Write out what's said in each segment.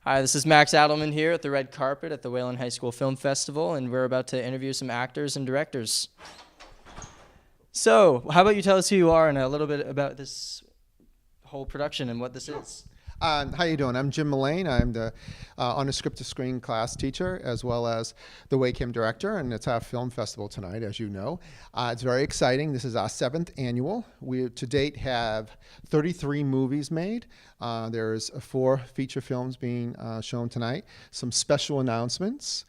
Hi, this is Max Adelman here at the red carpet at the Wayland High School Film Festival, and we're about to interview some actors and directors. So, how about you tell us who you are and a little bit about this whole production and what this is? How you doing? I'm Jim Mullane. I'm the on a script to screen class teacher as well as the WACAM director, and it's our film festival tonight, as you know. It's very exciting. This is our 7th annual. We to date have 33 movies made. There's 4 feature films being shown tonight. Some special announcements.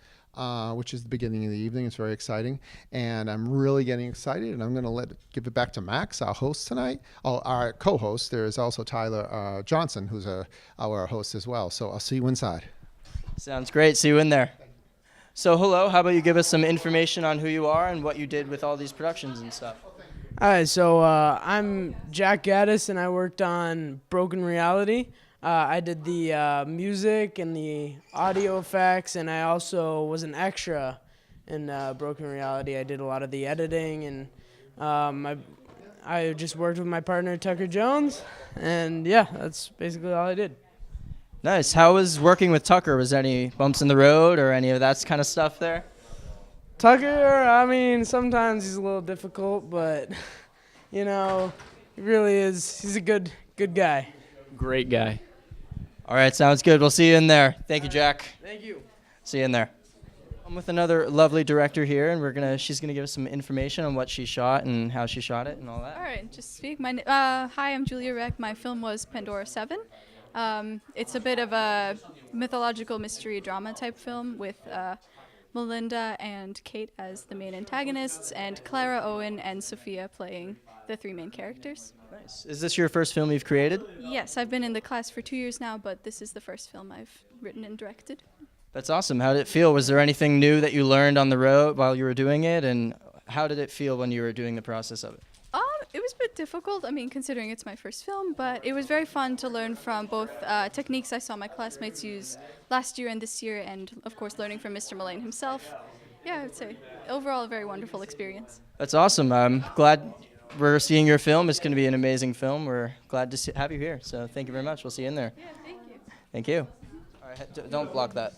Which is the beginning of the evening. It's very exciting, and I'm really getting excited. And I'm going to give it back to Max, our host tonight. Oh, our co-host. There is also Tyler Johnson, who's our host as well. So I'll see you inside. Sounds great. See you in there. So, hello. How about you give us some information on who you are and what you did with all these productions and stuff? Hi, so I'm Jack Gaddis, and I worked on Broken Reality. I did the music and the audio effects, and I also was an extra in Broken Reality. I did a lot of the editing, and I just worked with my partner, Tucker Jones, and yeah, that's basically all I did. Nice. How was working with Tucker? Was there any bumps in the road or any of that kind of stuff there? Tucker, I mean, sometimes he's a little difficult, but, you know, he really is. He's a good guy. Great guy. All right, sounds good. We'll see you in there. Thank you, Jack. Thank you. See you in there. I'm with another lovely director here, and she's gonna give us some information on what she shot and how she shot it and all that. All right, just speak. Hi, I'm Julia Reck. My film was Pandora 7. It's a bit of a mythological mystery drama type film with Melinda and Kate as the main antagonists, and Clara, Owen, and Sophia playing the 3 main characters. Nice. Is this your first film you've created? Yes, I've been in the class for 2 years now, but this is the first film I've written and directed. That's awesome. How did it feel? Was there anything new that you learned on the road while you were doing it, and how did it feel when you were doing the process of it? It was a bit difficult, considering it's my first film, but it was very fun to learn from both techniques I saw my classmates use last year and this year, and of course learning from Mr. Mullane himself. Yeah, I would say overall a very wonderful experience. That's awesome. I'm glad we're seeing your film. It's going to be an amazing film. We're glad to have you here, so thank you very much. We'll see you in there. Yeah, thank you. Thank you. All right, don't block that.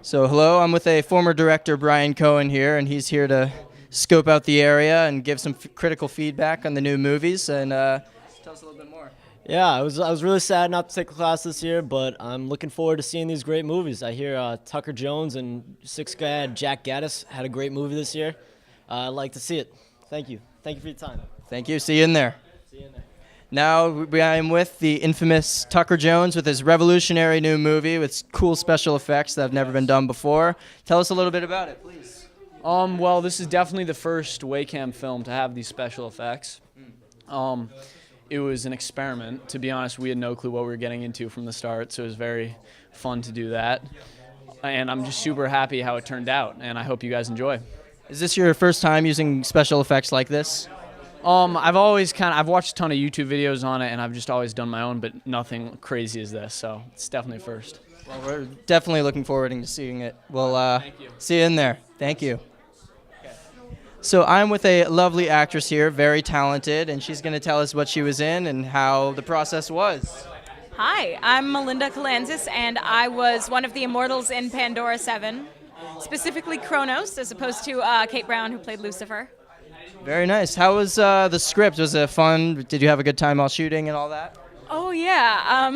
So hello, I'm with a former director, Brian Cohen here, and he's here to scope out the area and give some critical feedback on the new movies, and tell us a little bit more. Yeah, I was really sad not to take a class this year, but I'm looking forward to seeing these great movies. I hear Tucker Jones and sixth guy Jack Gaddis had a great movie this year. I'd like to see it. Thank you. Thank you for your time. Thank you. See you in there. See you in there. Now I am with the infamous Tucker Jones with his revolutionary new movie with cool special effects that have never been done before. Tell us a little bit about it, please. Well, this is definitely the first WACAM film to have these special effects. It was an experiment. To be honest, we had no clue what we were getting into from the start, so it was very fun to do that. And I'm just super happy how it turned out, and I hope you guys enjoy. Is this your first time using special effects like this? I've watched a ton of YouTube videos on it, and I've just always done my own, but nothing crazy as this, so it's definitely a first. Well, we're definitely looking forward to seeing it. We'll see you in there. Thank you. So I'm with a lovely actress here, very talented, and she's going to tell us what she was in and how the process was. Hi, I'm Melinda Kalanzis, and I was one of the immortals in Pandora 7, specifically Kronos, as opposed to Kate Brown, who played Lucifer. Very nice. How was the script? Was it fun? Did you have a good time while shooting and all that? Oh, yeah.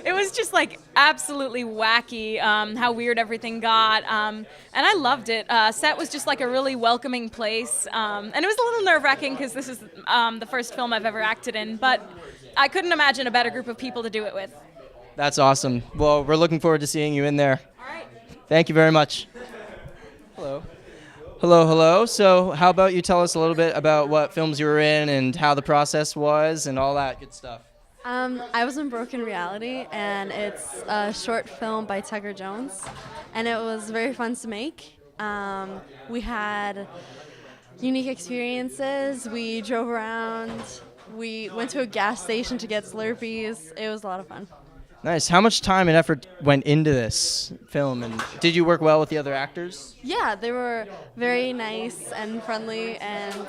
It was just absolutely wacky how weird everything got, and I loved it. Set was just a really welcoming place, and it was a little nerve-wracking because this is the first film I've ever acted in, but I couldn't imagine a better group of people to do it with. That's awesome. Well, we're looking forward to seeing you in there. All right. Thank you very much. Hello. Hello. So how about you tell us a little bit about what films you were in and how the process was and all that good stuff. I was in Broken Reality, and it's a short film by Tucker Jones, and it was very fun to make. We had unique experiences. We drove around. We went to a gas station to get Slurpees. It was a lot of fun. Nice. How much time and effort went into this film, and did you work well with the other actors? Yeah, they were very nice and friendly, and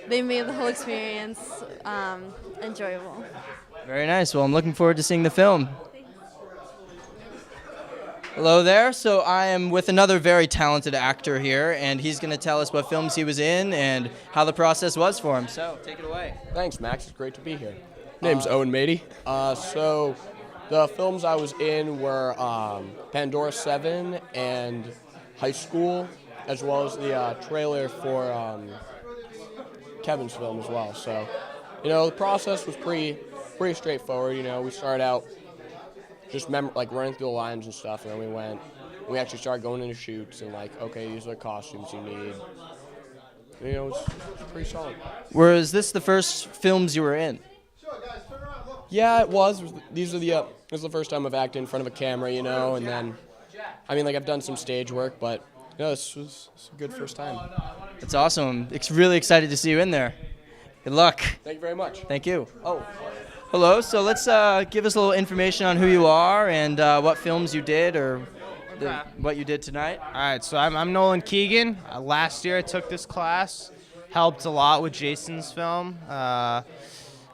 they made the whole experience enjoyable. Very nice. Well, I'm looking forward to seeing the film. Hello there. So I am with another very talented actor here, and he's going to tell us what films he was in and how the process was for him. So take it away. Thanks, Max. It's great to be here. Name's Owen Mady. So the films I was in were Pandora 7 and High School, as well as the trailer for Kevin's film as well. So, the process was pretty straightforward. We started out just running through the lines and stuff, and then we actually started going into shoots and okay, these are the costumes you need. It's pretty solid. Was this the first films you were in? Yeah, it was. This is the first time I've acted in front of a camera, and then, I've done some stage work, but this was a good first time. That's awesome. I'm really excited to see you in there. Good luck. Thank you very much. Thank you. Oh, hello. So let's give us a little information on who you are and what films you did or what you did tonight. All right, so I'm Nolan Keegan. Last year I took this class, helped a lot with Jason's film,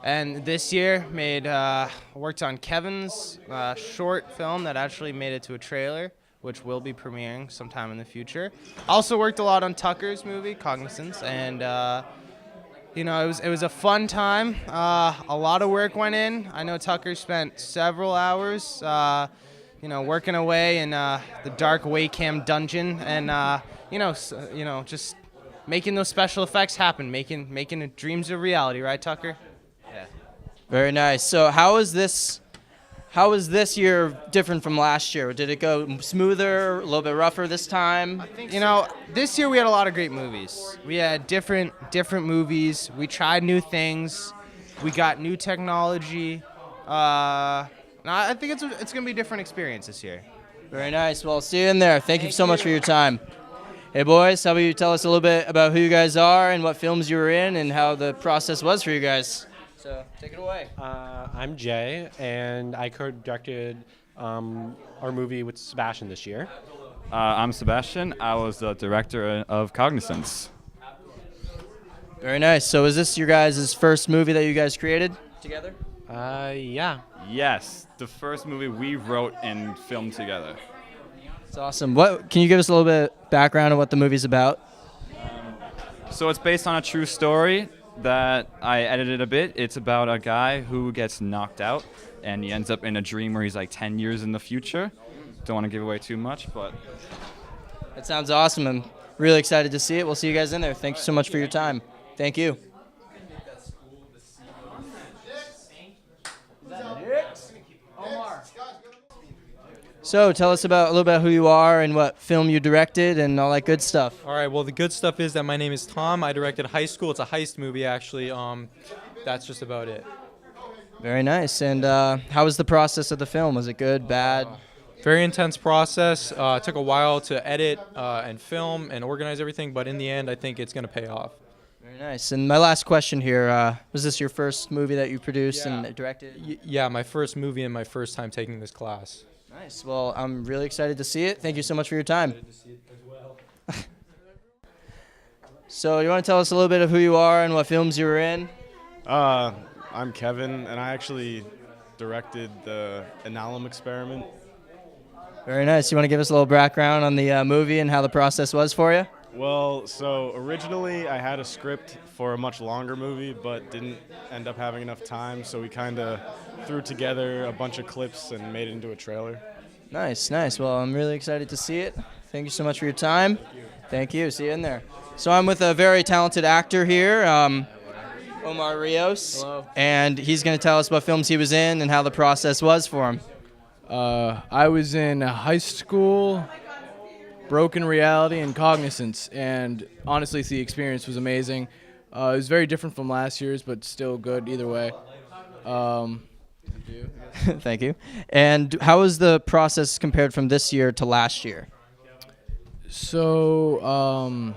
and this year worked on Kevin's short film that actually made it to a trailer, which will be premiering sometime in the future. Also worked a lot on Tucker's movie, Cognizance, and it was a fun time. A lot of work went in. I know Tucker spent several hours working away in the dark Waycam dungeon, and just making those special effects happen, making dreams a reality, right, Tucker? Yeah. Very nice. So how is this year different from last year? Did it go smoother, a little bit rougher this time? This year we had a lot of great movies. We had different movies. We tried new things. We got new technology. I think it's going to be a different experience this year. Very nice. Well, see you in there. Thank you so much for your time. Hey, boys, how about you tell us a little bit about who you guys are and what films you were in and how the process was for you guys? So take it away. I'm Jay, and I co-directed our movie with Sebastian this year. I'm Sebastian. I was the director of Cognizance. Very nice. So is this your guys' first movie that you guys created together? Yeah. Yes, the first movie we wrote and filmed together. That's awesome. Can you give us a little bit of background on what the movie's about? So it's based on a true story that I edited a bit. It's about a guy who gets knocked out, and he ends up in a dream where he's 10 years in the future. Don't want to give away too much, but... That sounds awesome. I'm really excited to see it. We'll see you guys in there. Thank you so much for your time. Thank you. So tell us a little bit who you are and what film you directed and all that good stuff. All right, well, the good stuff is that my name is Tom. I directed High School. It's a heist movie, actually. That's just about it. Very nice. And how was the process of the film? Was it good, bad? Very intense process. It took a while to edit and film and organize everything, but in the end, I think it's going to pay off. Very nice. And my last question here, was this your first movie that you produced and directed? Yeah, my first movie and my first time taking this class. Nice. Well, I'm really excited to see it. Thank you so much for your time. Excited to see it as well. So you want to tell us a little bit of who you are and what films you were in? I'm Kevin, and I actually directed the Analum Experiment. Very nice. You want to give us a little background on the movie and how the process was for you? Well, so originally I had a script for a much longer movie, but didn't end up having enough time, so we kind of threw together a bunch of clips and made it into a trailer. Nice, nice. Well, I'm really excited to see it. Thank you so much for your time. Thank you. See you in there. So I'm with a very talented actor here, Omar Rios. Hello. And he's going to tell us what films he was in and how the process was for him. I was in High School, Broken Reality, and Cognizance, and honestly, the experience was amazing. It was very different from last year's, but still good either way. Thank you. And how was the process compared from this year to last year? So,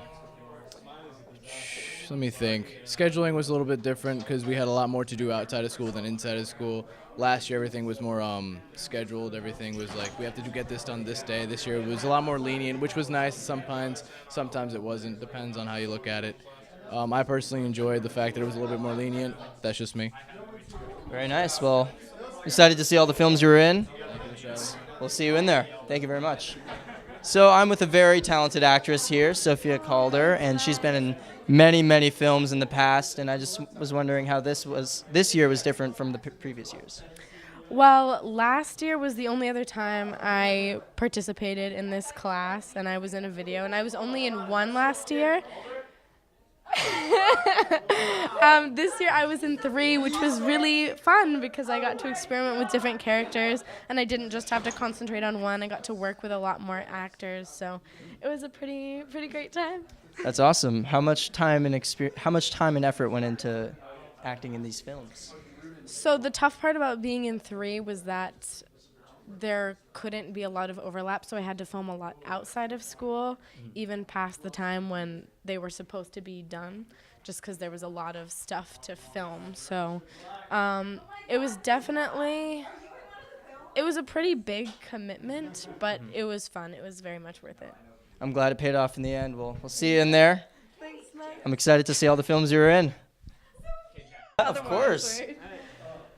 let me think. Scheduling was a little bit different because we had a lot more to do outside of school than inside of school. Last year, everything was more scheduled. Everything was like, we have to get this done this day. This year, it was a lot more lenient, which was nice sometimes. Sometimes it wasn't. Depends on how you look at it. I personally enjoyed the fact that it was a little bit more lenient. That's just me. Very nice. Well, excited to see all the films you were in. We'll see you in there. Thank you very much. So I'm with a very talented actress here, Sophia Calder, and she's been in many, many films in the past, and I just was wondering how this year was different from the previous years. Well, last year was the only other time I participated in this class, and I was in a video, and I was only in one last year. This year I was in 3, which was really fun because I got to experiment with different characters, and I didn't just have to concentrate on one. I got to work with a lot more actors, so it was a pretty great time. That's awesome. How much time and effort went into acting in these films? So the tough part about being in 3 was that there couldn't be a lot of overlap, so I had to film a lot outside of school, even past the time when they were supposed to be done, just because there was a lot of stuff to film. So it was a pretty big commitment, but it was fun. It was very much worth it. I'm glad it paid off in the end. We'll see you in there. Thanks, Mike. I'm excited to see all the films you were in. Of course.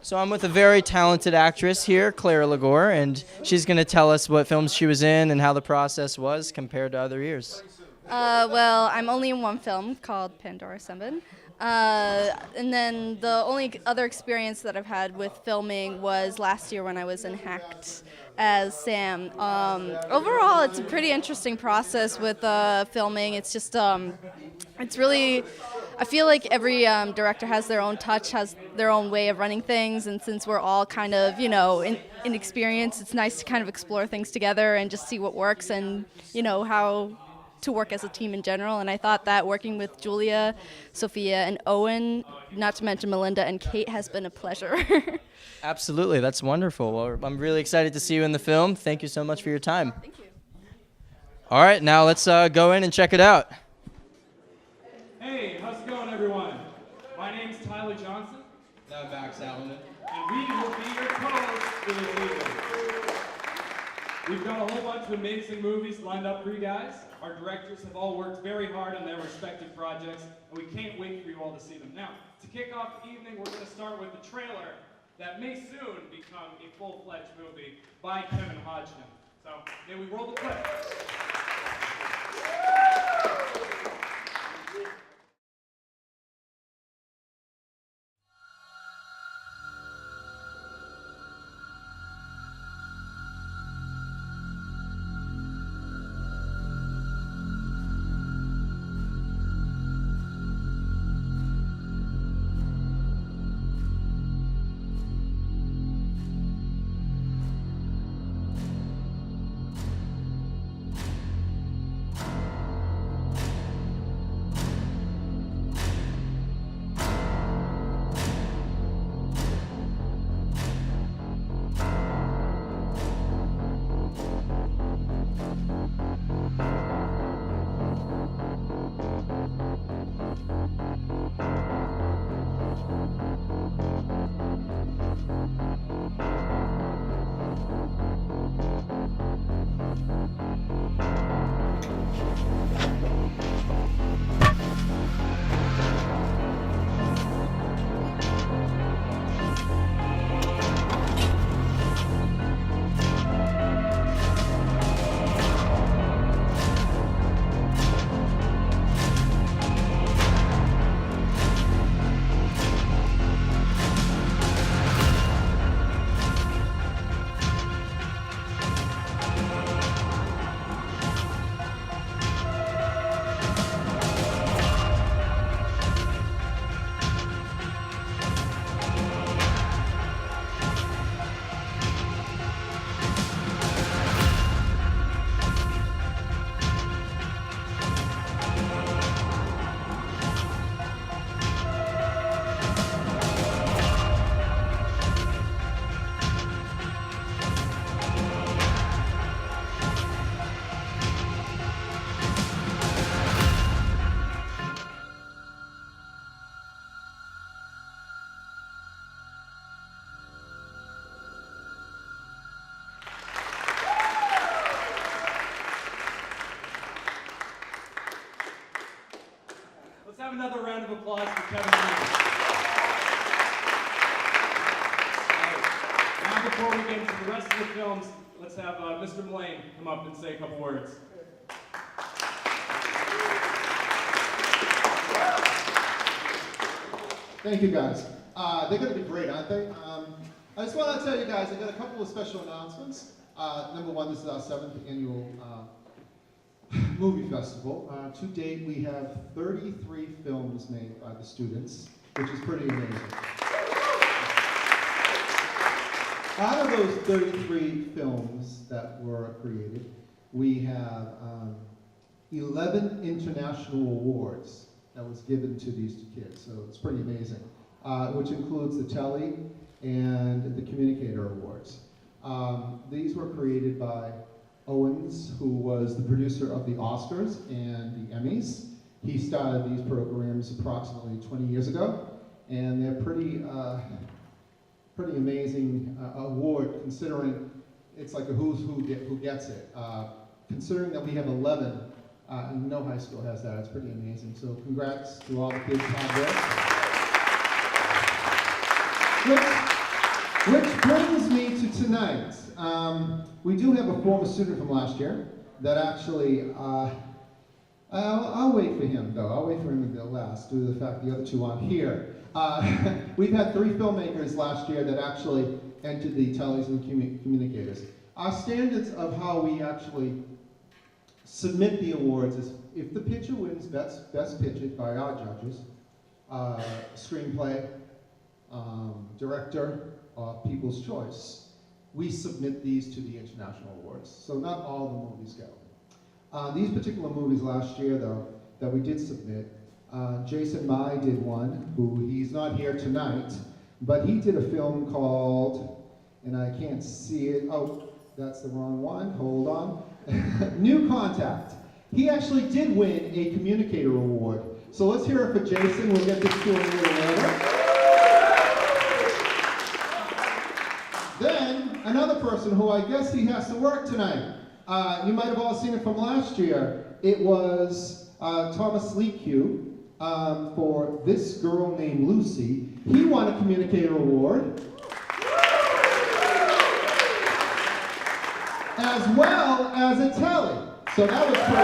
So I'm with a very talented actress here, Clara Lagore, and she's going to tell us what films she was in and how the process was compared to other years. Well, I'm only in one film called Pandora 7. And then the only other experience that I've had with filming was last year when I was in Hacked as Sam. Overall, it's a pretty interesting process with filming. It's just, it's really, I feel like every director has their own touch, has their own way of running things, and since we're all kind of, inexperienced, it's nice to kind of explore things together and just see what works and, how to work as a team in general. And I thought that working with Julia, Sophia, and Owen, not to mention Melinda and Kate, has been a pleasure. Absolutely, that's wonderful. Well, I'm really excited to see you in the film. Thank you so much for your time. Thank you. All right, now let's go in and check it out. Hey, how's it going, everyone? My name's Tyler Johnson. I'm Max Allen. And we will be your co-hosts for this evening. We've got a whole bunch of amazing movies lined up for you guys. Our directors have all worked very hard on their respective projects, and we can't wait for you all to see them. Now, to kick off the evening, we're going to start with a trailer that may soon become a full-fledged movie by Kevin Hodgson. So, may we roll the clip? Let's have another round of applause for Kevin Hodgson. Now, before we get into the rest of the films, let's have Mr. Mullane come up and say a couple words. Thank you, guys. They're going to be great, aren't they? I just want to tell you guys, I got a couple of special announcements. Number one, this is our 7th annual movie festival. To date, we have 33 films made by the students, which is pretty amazing. Out of those 33 films that were created, we have 11 international awards that was given to these kids, so it's pretty amazing, which includes the Telly and the Communicator Awards. These were created by Owens, who was the producer of the Oscars and the Emmys. He started these programs approximately 20 years ago, and they're pretty amazing award, considering it's like a who's who gets it. Considering that we have 11, and no high school has that, it's pretty amazing. So congrats to all the kids out there. Which brings me to tonight. We do have a former student from last year that actually, I'll wait for him though. I'll wait for him to go last due to the fact the other two aren't here. We've had 3 filmmakers last year that actually entered the Tellys and Communicators. Our standards of how we actually submit the awards is if the picture wins best picture by our judges, screenplay, director, or people's choice, we submit these to the international awards. So not all the movies go. These particular movies last year, though, that we did submit, Jason Mai did one, who he's not here tonight, but he did a film called, and I can't see it, oh, that's the wrong one, hold on, New Contact. He actually did win a Communicator Award. So let's hear it for Jason, we'll get this to him a little later. Then, another person who I guess he has to work tonight. You might have all seen it from last year. It was Thomas Leakhew for This Girl Named Lucy. He won a Communicator Award. As well as a Telly. So that was pretty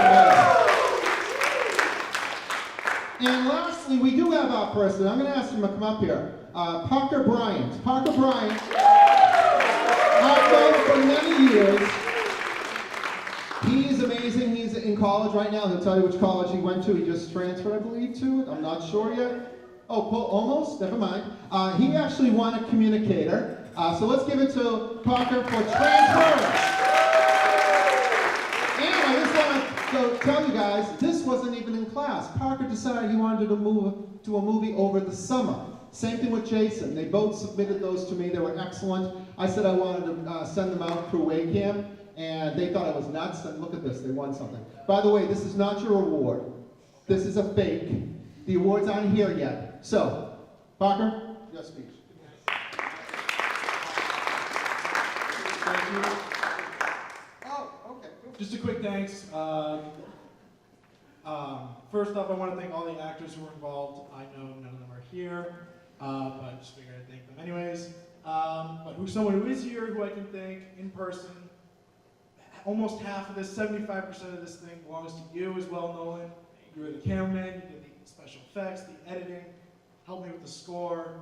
amazing. And lastly, we do have our person. I'm going to ask him to come up here. Parker Bryant. Parker Bryant. I've known for many years. He is amazing. He's in college right now. He'll tell you which college he went to. He just transferred, I believe, to it. I'm not sure yet. Oh, almost. Never mind. He actually won a Communicator. So let's give it to Parker for transferring. And I just want to tell you guys, this wasn't even in class. Parker decided he wanted to move to a movie over the summer. Same thing with Jason. They both submitted those to me. They were excellent. I said I wanted to send them out through Waycam, and they thought I was nuts, and look at this, they won something. By the way, this is not your award. This is a fake. The awards aren't here yet. So, Parker, your speech. Thank you. Oh, okay. Just a quick thanks. First off, I want to thank all the actors who were involved. I know none of them are here, but I just figured I'd thank them anyways. But someone who is here, who I can thank in person, almost half of this, 75% of this thing belongs to you as well, Nolan. You were the cameraman, you did the special effects, the editing, helped me with the score.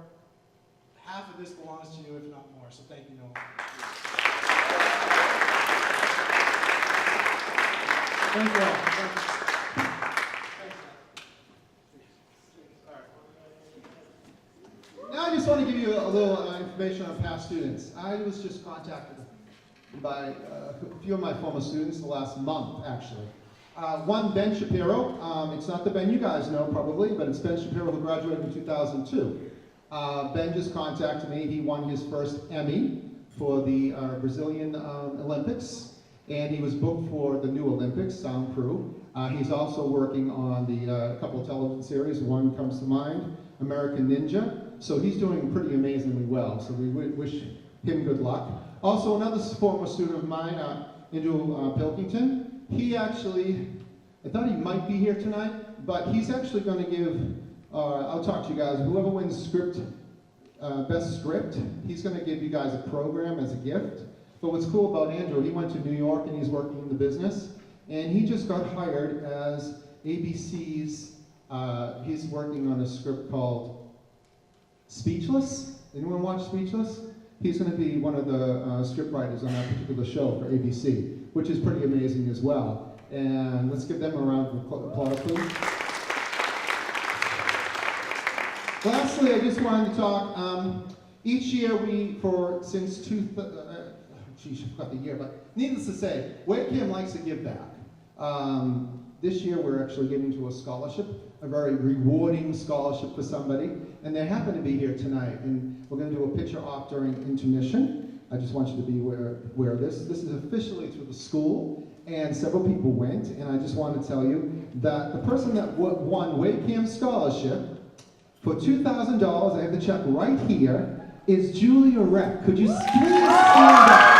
Half of this belongs to you, if not more, so thank you, Nolan. Thank you all. Thank you. Now I just want to give you a little information on past students. I was just contacted by a few of my former students the last month, actually. One, Ben Shapiro. It's not the Ben you guys know, probably, but it's Ben Shapiro who graduated in 2002. Ben just contacted me. He won his first Emmy for the Brazilian Olympics, and he was booked for the new Olympics, Sound Crew. He's also working on the couple of television series. One comes to mind, American Ninja. So he's doing pretty amazingly well, so we wish him good luck. Also, another former student of mine, Andrew Pilkington, he actually, I thought he might be here tonight, but he's actually going to give, I'll talk to you guys, whoever wins script, best script, he's going to give you guys a program as a gift. But what's cool about Andrew, he went to New York and he's working in the business, and he just got hired as ABC's, he's working on a script called Speechless. Anyone watch Speechless? He's going to be one of the script writers on that particular show for ABC, which is pretty amazing as well. And let's give them a round of applause, please. Lastly, I just wanted to talk, each year since geez, I forgot the year, but needless to say, Waycam likes to give back. This year we're actually giving to a scholarship, a very rewarding scholarship for somebody, and they happen to be here tonight, and we're going to do a picture op during intermission. I just want you to be aware of this. This is officially through the school, and several people went, and I just want to tell you that the person that won Waycam scholarship for $2,000, I have the check right here, is Julia Reck. Could you please stand up?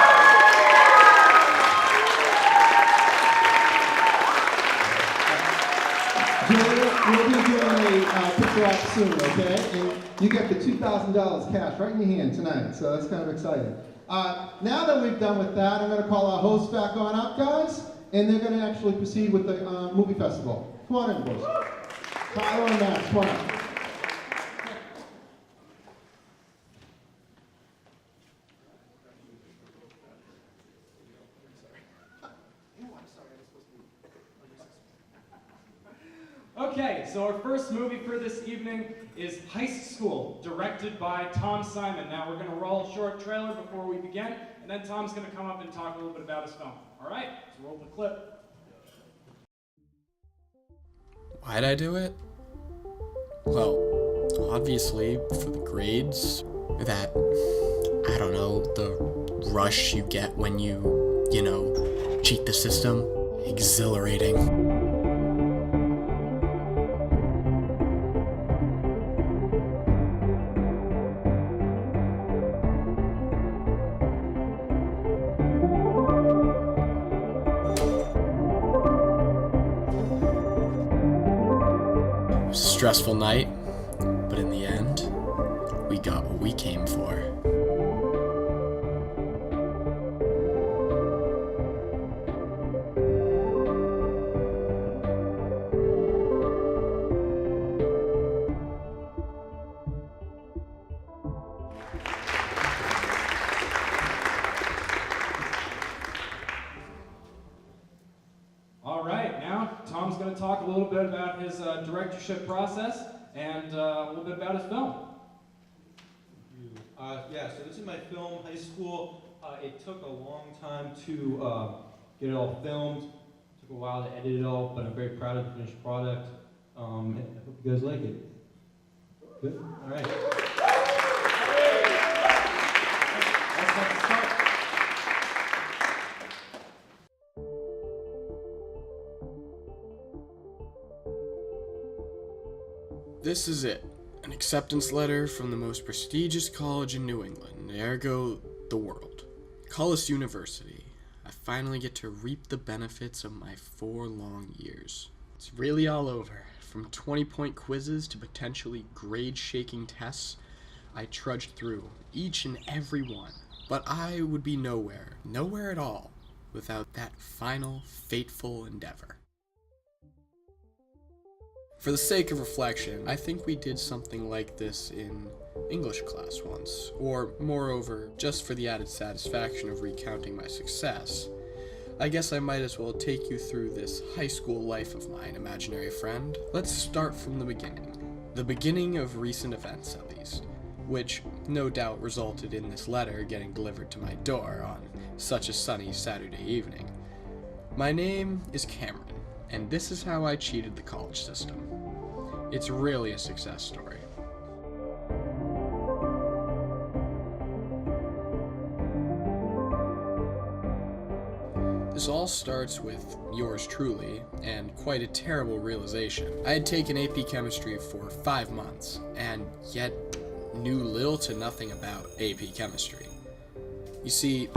Julia, we'll be doing a picture op soon, okay? And you get the $2,000 cash right in your hand tonight, so that's kind of exciting. Now that we've done with that, I'm going to call our hosts back on up, guys, and they're going to actually proceed with the movie festival. Come on in, boys. Tyler and Max, come on up. Okay, so our first movie for this evening is Heist School, directed by Tom Simon. Now we're going to roll a short trailer before we begin, and then Tom's going to come up and talk a little bit about his film. All right, let's roll the clip. Why'd I do it? Well, obviously for the grades, that, I don't know, the rush you get when you cheat the system. Exhilarating. Stressful night, but in the end, we got what we came for. All right, now Tom's going to talk a little bit about his directorship process and a little bit about his film. Yeah, so this is my film, High School. It took a long time to get it all filmed. It took a while to edit it all, but I'm very proud of the finished product. I hope you guys like it. Good? All right. This is it. An acceptance letter from the most prestigious college in New England, ergo, the world. Collis University. I finally get to reap the benefits of my 4 long years. It's really all over. From 20-point quizzes to potentially grade-shaking tests, I trudged through each and every one. But I would be nowhere at all, without that final, fateful endeavor. For the sake of reflection, I think we did something like this in English class once, or moreover, just for the added satisfaction of recounting my success. I guess I might as well take you through this high school life of mine, imaginary friend. Let's start from the beginning. The beginning of recent events, at least, which no doubt resulted in this letter getting delivered to my door on such a sunny Saturday evening. My name is Cameron, and this is how I cheated the college system. It's really a success story. This all starts with yours truly, and quite a terrible realization. I had taken AP Chemistry for 5 months, and yet knew little to nothing about AP Chemistry. You see,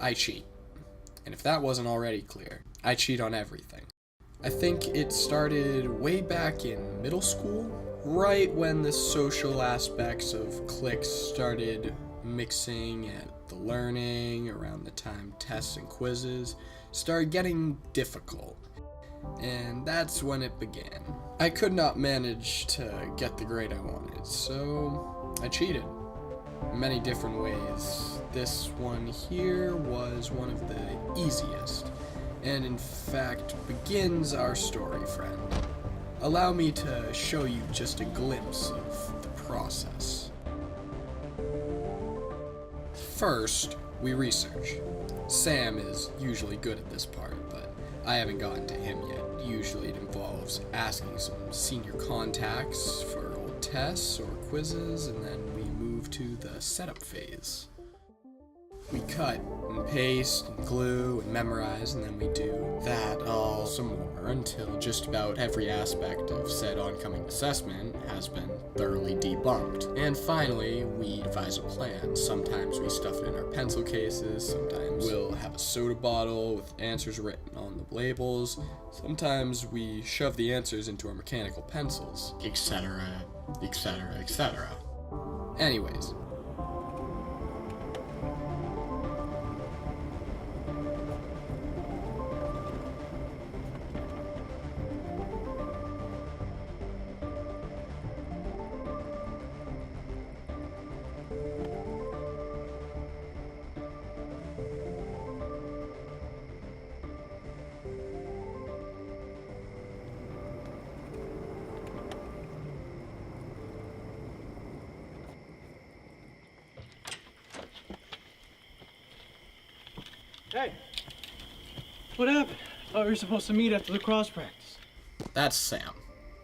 I cheat. And if that wasn't already clear, I cheat on everything. I think it started way back in middle school, right when the social aspects of cliques started mixing and the learning, around the time tests and quizzes started getting difficult. And that's when it began. I could not manage to get the grade I wanted, so I cheated. In many different ways. This one here was one of the easiest, and in fact begins our story, friend. Allow me to show you just a glimpse of the process. First, we research. Sam is usually good at this part, but I haven't gotten to him yet. Usually it involves asking some senior contacts for old tests or quizzes, and then we move to the setup phase. We cut and paste and glue and memorize, and then we do that all some more until just about every aspect of said oncoming assessment has been thoroughly debunked. And finally, we devise a plan. Sometimes we stuff it in our pencil cases, sometimes we'll have a soda bottle with answers written on the labels, sometimes we shove the answers into our mechanical pencils, etc., etc., etc. Anyways, Hey, what happened? Oh, we were supposed to meet after the cross practice. that's Sam,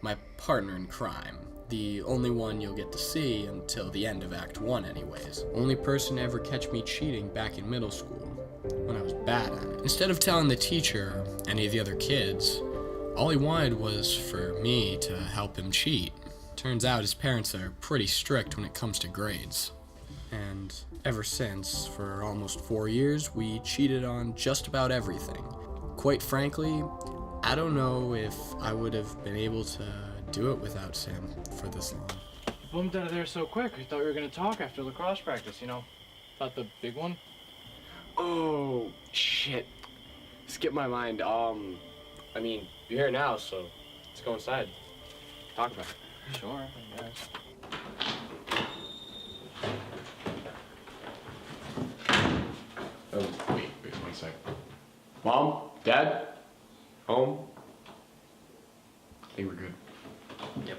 my partner in crime. The only one you'll get to see until the end of Act 1 anyways. Only person to ever catch me cheating back in middle school, when I was bad at it. Instead of telling the teacher, or any of the other kids, all he wanted was for me to help him cheat. Turns out his parents are pretty strict when it comes to grades. And ever since, for almost 4 years, we cheated on just about everything. Quite frankly, I don't know if I would have been able to do it without Sam for this long. You bumped out of there so quick. We thought we were going to talk after lacrosse practice, you know. Thought the big one. Oh, shit. Skipped my mind. I mean, you're here now, so let's go inside. Talk about it. Sure, I guess. Oh, wait 1 second. Mom? Dad? Home? I think we're good. Yep.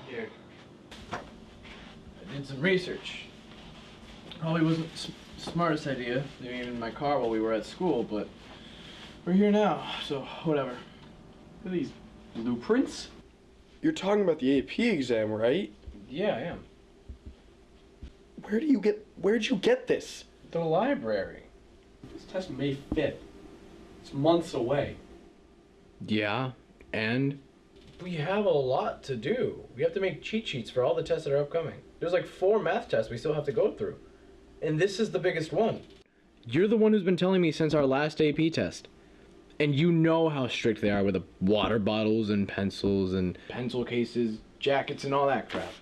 Here. I did some research. Probably wasn't the smartest idea, leaving it in my car while we were at school, but we're here now, so whatever. What are these blueprints? You're talking about the AP exam, right? Yeah, I am. Where'd you get this? The library. This test May 5th. It's months away. Yeah, and? We have a lot to do. We have to make cheat sheets for all the tests that are upcoming. There's like 4 math tests we still have to go through. And this is the biggest one. You're the one who's been telling me since our last AP test. And you know how strict they are with the water bottles and pencils and pencil cases, jackets and all that crap.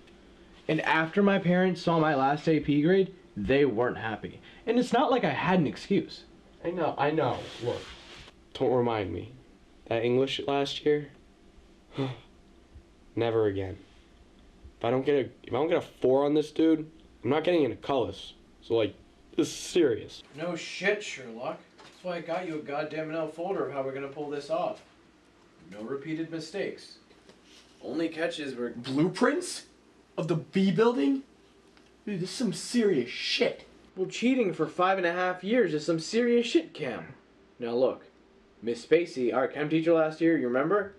And after my parents saw my last AP grade, they weren't happy. And it's not like I had an excuse. I know. Look, don't remind me. That English last year? Never again. If I don't get a 4 on this, dude, I'm not getting into colors. So like, this is serious. No shit, Sherlock. That's why I got you a goddamn L folder of how we're gonna pull this off. No repeated mistakes. Only catches were Blueprints? Of the B building? Dude, this is some serious shit. Well, cheating for 5.5 years is some serious shit, Cam. Now look, Miss Spacey, our chem teacher last year, you remember?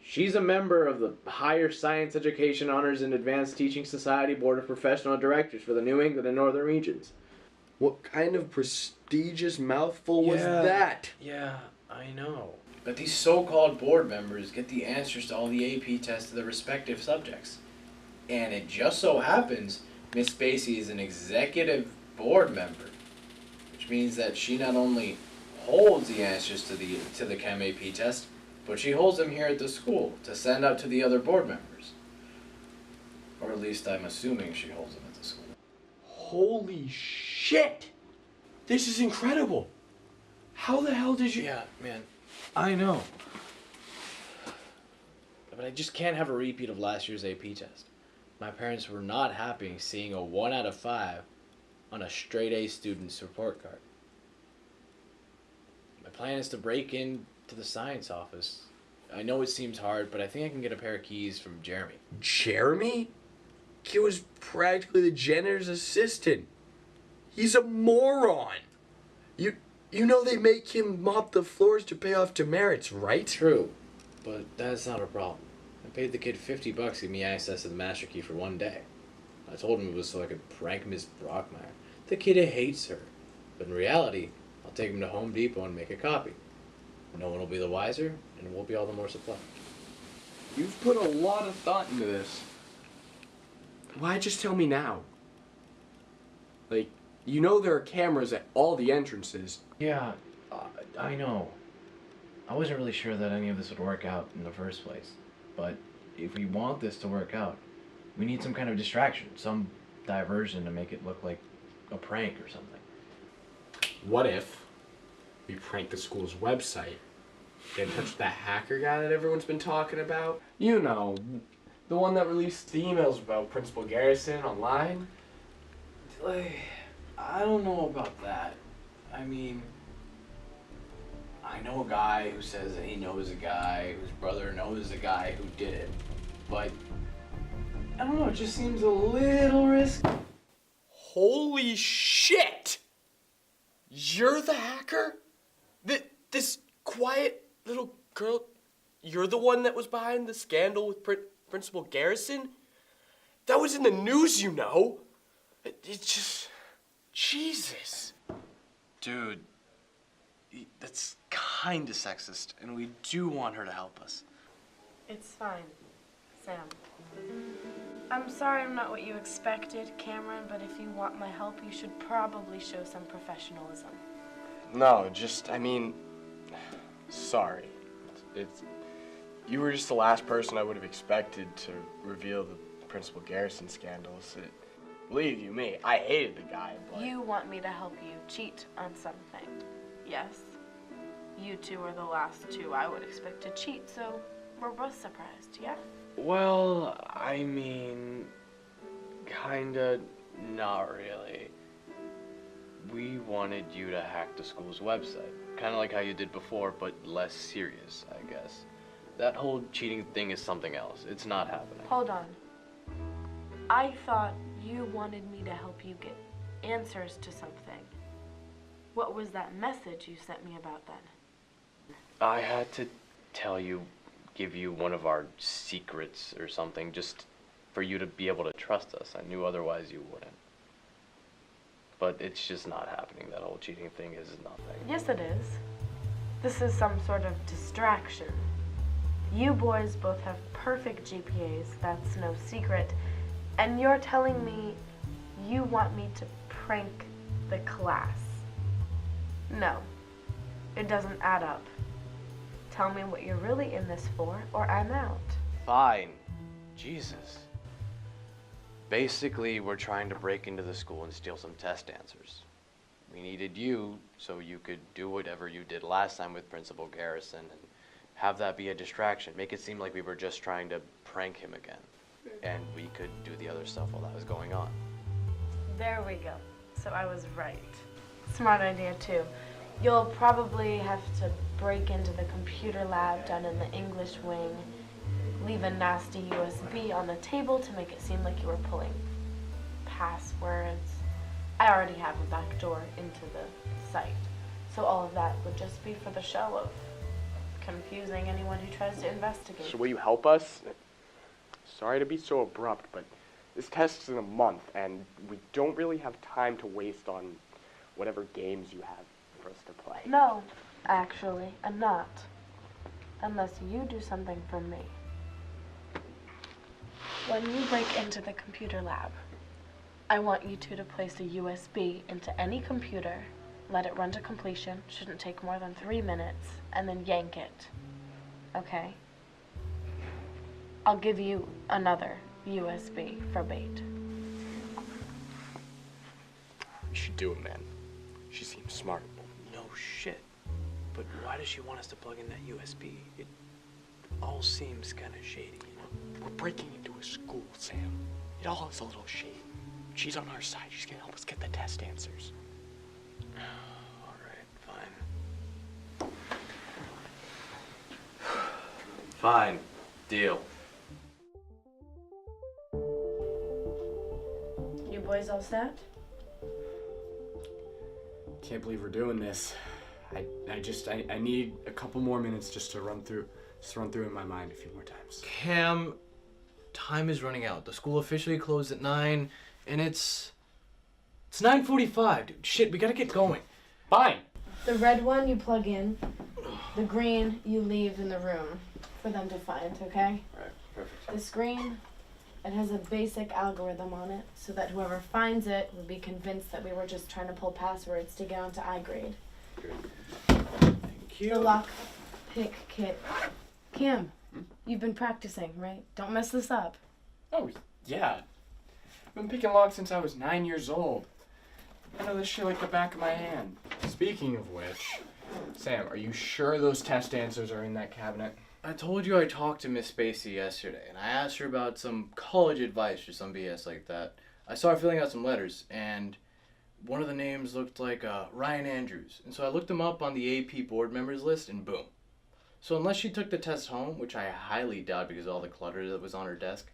She's a member of the Higher Science Education Honors and Advanced Teaching Society Board of Professional Directors for the New England and Northern regions. What kind of prestigious mouthful was that? Yeah, I know. But these so-called board members get the answers to all the AP tests of the respective subjects. And it just so happens Miss Spacey is an executive board member, which means that she not only holds the answers to the Chem AP test, but she holds them here at the school to send out to the other board members. Or at least I'm assuming she holds them at the school. Holy shit! This is incredible. How the hell did you... Yeah, man, I know. But I just can't have a repeat of last year's AP test. My parents were not happy seeing a 1 out of 5 on a straight A student's report card. My plan is to break into the science office. I know it seems hard, but I think I can get a pair of keys from Jeremy. Jeremy? He was practically the janitor's assistant. He's a moron. You know they make him mop the floors to pay off demerits, right? True, but that's not a problem. I paid the kid $50 to give me access to the master key for 1 day. I told him it was so I could prank Miss Brockmeyer. The kid hates her, but in reality, I'll take him to Home Depot and make a copy. No one will be the wiser, and it won't be all the more supply. You've put a lot of thought into this. Why just tell me now? Like, you know there are cameras at all the entrances. Yeah, I know. I wasn't really sure that any of this would work out in the first place. But if we want this to work out, we need some kind of distraction, some diversion to make it look like a prank or something. What if we prank the school's website, get in touch with that hacker guy that everyone's been talking about? You know, the one that released the emails about Principal Garrison online? Like, I don't know about that. I mean, I know a guy who says that he knows a guy whose brother knows a guy who did it, but I don't know, it just seems a little risky. Holy shit! You're the hacker? This quiet little girl, you're the one that was behind the scandal with Principal Garrison? That was in the news, you know. It's just... Jesus. Dude, that's kinda sexist, and we do want her to help us. It's fine, Sam. I'm sorry I'm not what you expected, Cameron, but if you want my help, you should probably show some professionalism. No, I mean, sorry. You were just the last person I would have expected to reveal the Principal Garrison scandals. Believe you me, I hated the guy, but... You want me to help you cheat on something. Yes. You two are the last two I would expect to cheat, so we're both surprised, yeah? Well, I mean, kinda not really. We wanted you to hack the school's website. Kinda like how you did before, but less serious, I guess. That whole cheating thing is something else. It's not happening. Hold on. I thought you wanted me to help you get answers to something. What was that message you sent me about then? I had to give you one of our secrets or something, just for you to be able to trust us. I knew otherwise you wouldn't. But it's just not happening. That whole cheating thing is nothing. Yes, it is. This is some sort of distraction. You boys both have perfect GPAs, that's no secret, and you're telling me you want me to prank the class. No, it doesn't add up. Tell me what you're really in this for, or I'm out. Fine. Jesus. Basically, we're trying to break into the school and steal some test answers. We needed you so you could do whatever you did last time with Principal Garrison and have that be a distraction. Make it seem like we were just trying to prank him again. And we could do the other stuff while that was going on. There we go. So I was right. Smart idea, too. You'll probably have to break into the computer lab down in the English wing, leave a nasty USB on the table to make it seem like you were pulling passwords. I already have a back door into the site, so all of that would just be for the show of confusing anyone who tries to investigate. So will you help us? Sorry to be so abrupt, but this test's in a month, and we don't really have time to waste on whatever games you have for us to play. No, actually, I'm not. Unless you do something for me. When you break into the computer lab, I want you two to place a USB into any computer let it run to completion, shouldn't take more than 3 minutes, and then yank it. Okay? I'll give you another USB for bait. We should do it, man. She seems smart. No shit. But why does she want us to plug in that USB? It all seems kind of shady, you know? We're breaking into a school, Sam. It all is a little shady. She's on our side. She's gonna help us get the test answers. All right, fine. Fine. Deal. You boys all set? Can't believe we're doing this. I need a couple more minutes just to run through in my mind a few more times. Cam, time is running out. The school officially closed at 9, and it's 9:45, dude. Shit, we gotta get going. Fine. The red one you plug in, the green you leave in the room for them to find, okay? Alright, perfect. This green, it has a basic algorithm on it so that whoever finds it will be convinced that we were just trying to pull passwords to get onto iGrade. Thank you. The lock pick kit. Cam, you've been practicing, right? Don't mess this up. Oh, yeah. I've been picking locks since I was 9 years old. I know this shit like the back of my hand. Speaking of which, Sam, are you sure those test answers are in that cabinet? I told you I talked to Miss Spacey yesterday, and I asked her about some college advice or some BS like that. I saw her filling out some letters, and one of the names looked like Ryan Andrews. And so I looked him up on the AP board members list, and boom. So unless she took the test home, which I highly doubt because of all the clutter that was on her desk,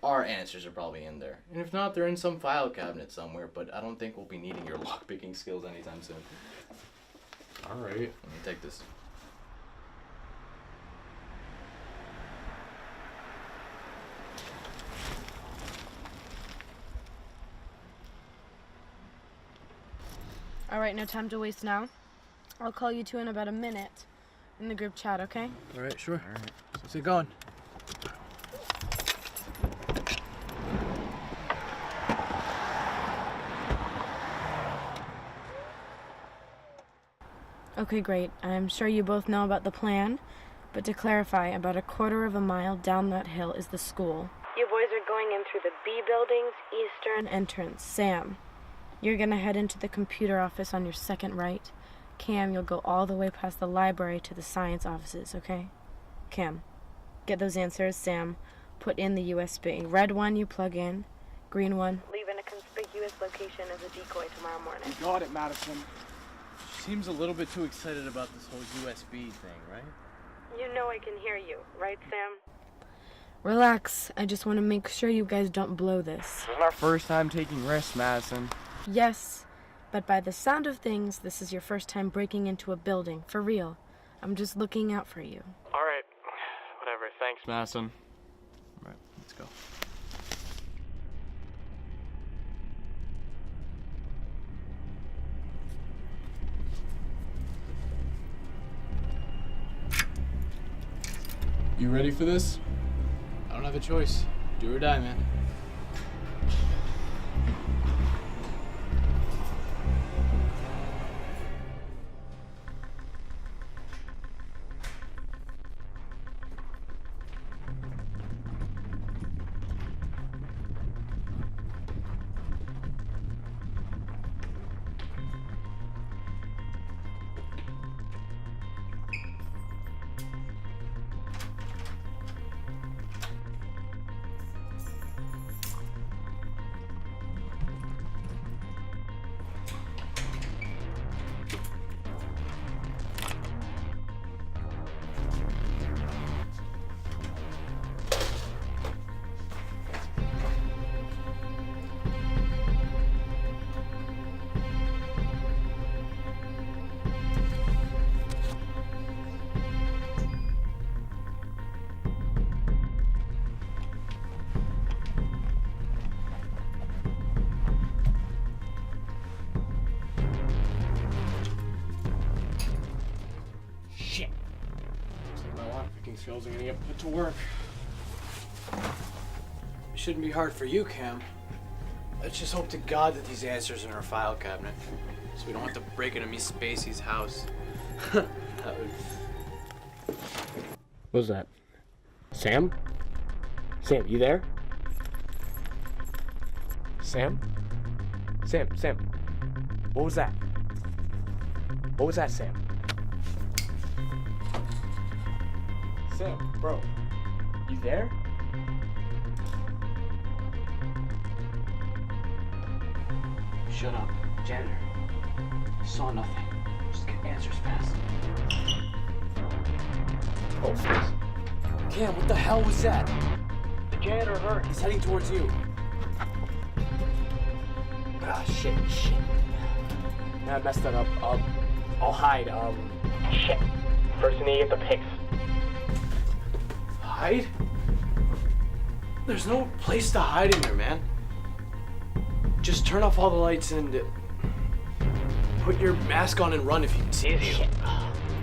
our answers are probably in there. And if not, they're in some file cabinet somewhere, but I don't think we'll be needing your lockpicking skills anytime soon. Alright. Let me take this. All right, no time to waste now. I'll call you two in about a minute in the group chat, okay? All right, sure. All right. Let's get going. Okay, great. I'm sure you both know about the plan, but to clarify, about a quarter of a mile down that hill is the school. You boys are going in through the B building's eastern entrance. Sam, you're gonna head into the computer office on your second right. Cam, you'll go all the way past the library to the science offices, okay? Cam, get those answers. Sam, put in the USB. Red one you plug in, green one leave in a conspicuous location as a decoy tomorrow morning. You got it, Madison. Seems a little bit too excited about this whole USB thing, right? You know I can hear you, right, Sam? Relax. I just want to make sure you guys don't blow this. This is our first time taking risks, Madison. Yes, but by the sound of things, this is your first time breaking into a building. For real. I'm just looking out for you. Alright. Whatever. Thanks, Madison. All right, let's go. You ready for this? I don't have a choice. Do or die, man. Shit. Looks like my lockpicking skills are gonna get put to work. It shouldn't be hard for you, Cam. Let's just hope to God that these answers are in our file cabinet, so we don't have to break into Miss Spacey's house. What was that? Sam? Sam, you there? Sam? Sam. What was that? What was that, Sam? Sam, bro. You there? Shut up, janitor. Saw nothing. Just get answers fast. Oh, please. Cam, what the hell was that? The janitor hurt. He's heading towards you. Ah, shit. Now I messed that up. I'll hide. Shit. First I need to get the pics. Hide? There's no place to hide in here, man. Just turn off all the lights and put your mask on and run if he sees you. Shit.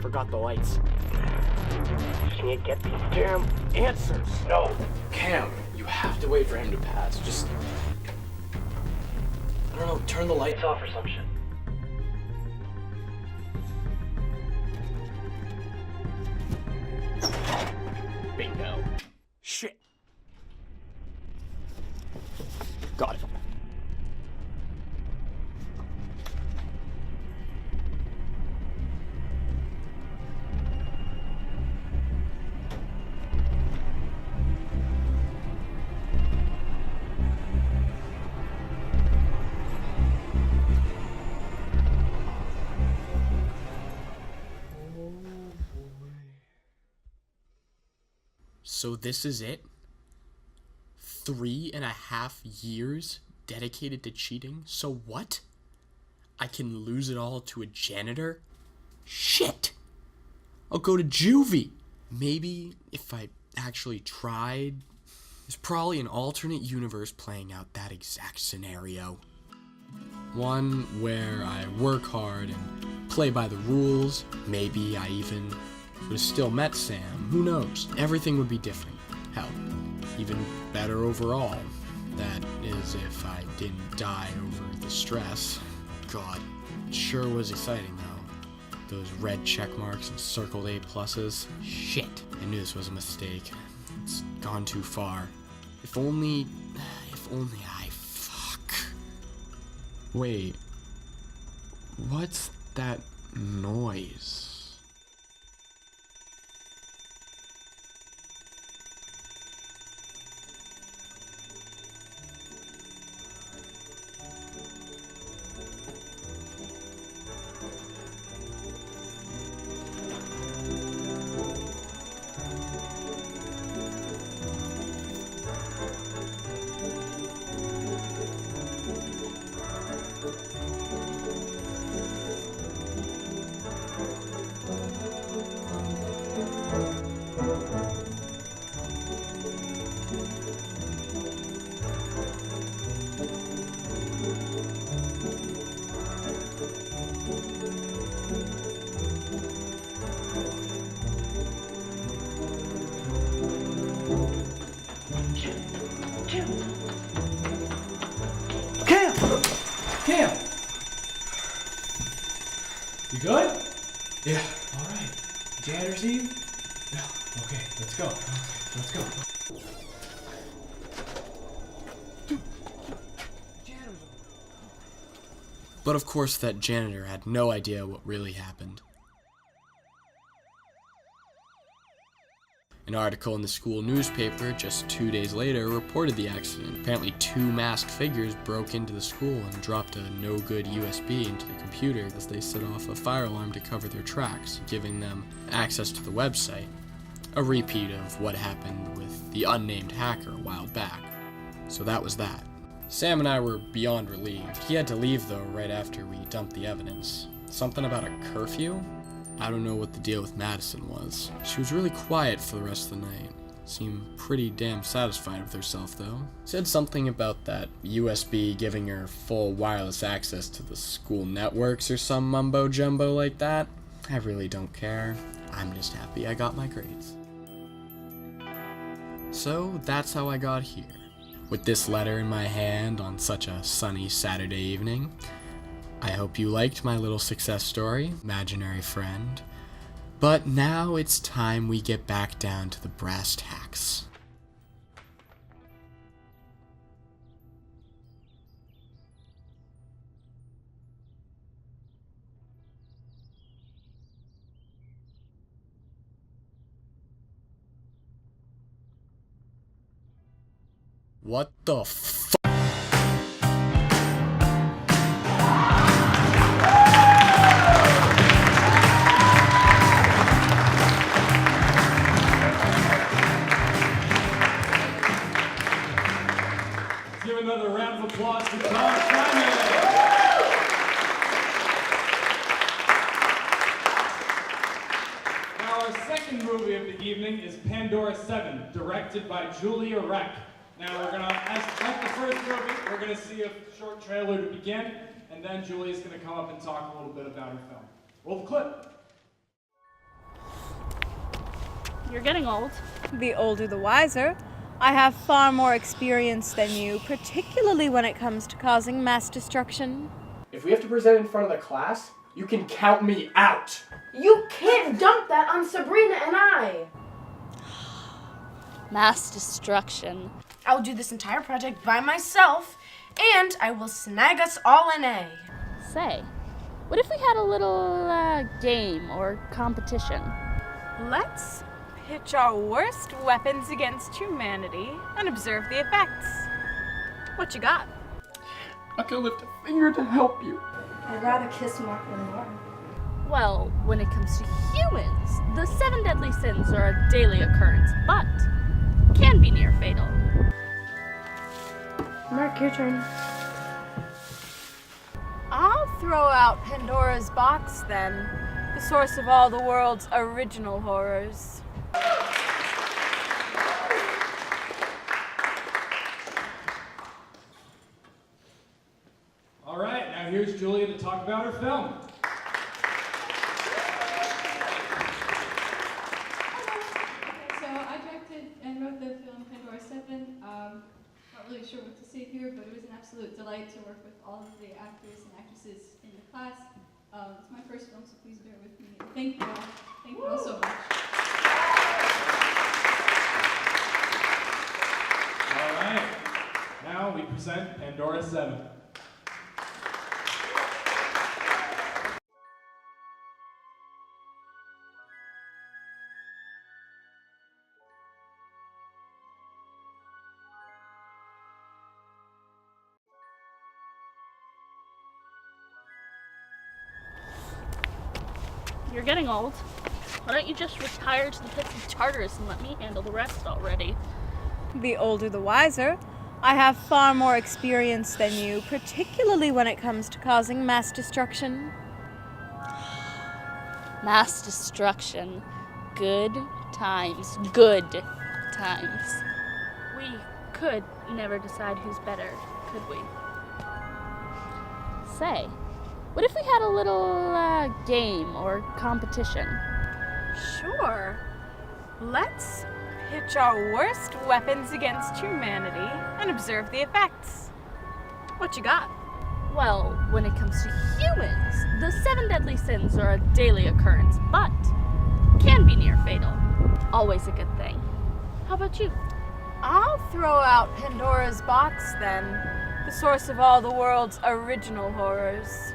Forgot the lights. Just need to get these damn answers. No. Cam, you have to wait for him to pass. Just, I don't know, turn the lights off or some shit. Bingo. Shit. Got it. So this is it? 3.5 years dedicated to cheating? So what? I can lose it all to a janitor? Shit! I'll go to juvie! Maybe if I actually tried, there's probably an alternate universe playing out that exact scenario. One where I work hard and play by the rules. Maybe I even would have still met Sam. Who knows? Everything would be different. Hell, even better overall. That is if I didn't die over the stress. God, it sure was exciting though. Those red check marks and circled A pluses. Shit, I knew this was a mistake. It's gone too far. If only I fuck. Wait, what's that noise? Cam! You good? Yeah. All right. Janitor see you? No. Okay, let's go. Let's go. But of course that janitor had no idea what really happened. An article in the school newspaper just 2 days later reported the accident. Apparently 2 masked figures broke into the school and dropped a no-good USB into the computer as they set off a fire alarm to cover their tracks, giving them access to the website. A repeat of what happened with the unnamed hacker a while back. So that was that. Sam and I were beyond relieved. He had to leave though right after we dumped the evidence. Something about a curfew? I don't know what the deal with Madison was. She was really quiet for the rest of the night. Seemed pretty damn satisfied with herself though. Said something about that USB giving her full wireless access to the school networks or some mumbo jumbo like that. I really don't care. I'm just happy I got my grades. So that's how I got here. with this letter in my hand on such a sunny Saturday evening. I hope you liked my little success story, imaginary friend. But now it's time we get back down to the brass tacks. What the f***? Give another round of applause to Tom Simon. Now our second movie of the evening is Pandora 7, directed by Julia Reck. Now we're gonna, as like the first movie, we're gonna see a short trailer to begin, and then Julia's gonna come up and talk a little bit about her film. Roll the clip. You're getting old. The older the wiser. I have far more experience than you, particularly when it comes to causing mass destruction. If we have to present in front of the class, you can count me out. You can't dump that on Sabrina and I. Mass destruction. I'll do this entire project by myself, and I will snag us all an A. Say, what if we had a little game or competition? Let's pitch our worst weapons against humanity and observe the effects. What you got? I can lift a finger to help you. I'd rather kiss Mark than Mark. Well, when it comes to humans, the 7 deadly sins are a daily occurrence, but can be near fatal. Mark, your turn. I'll throw out Pandora's box then, the source of all the world's original horrors. All right, now here's Julia to talk about her film. So I directed and wrote the film Pandora 7. Not really sure what to say here, but it was an absolute delight to work with all of the actors and actresses in the class. It's my first film, so please bear with me. Thank you all. Thank you all so much. All right, now we present Pandora 7. You're getting old. Why don't you just retire to the pits of Tartarus and let me handle the rest already? The older the wiser. I have far more experience than you, particularly when it comes to causing mass destruction. Mass destruction. Good times. Good times. We could never decide who's better, could we? Say, what if we had a little game or competition? Sure. Let's pitch our worst weapons against humanity and observe the effects. What you got? Well, when it comes to humans, the 7 deadly sins are a daily occurrence, but can be near fatal. Always a good thing. How about you? I'll throw out Pandora's box then, the source of all the world's original horrors.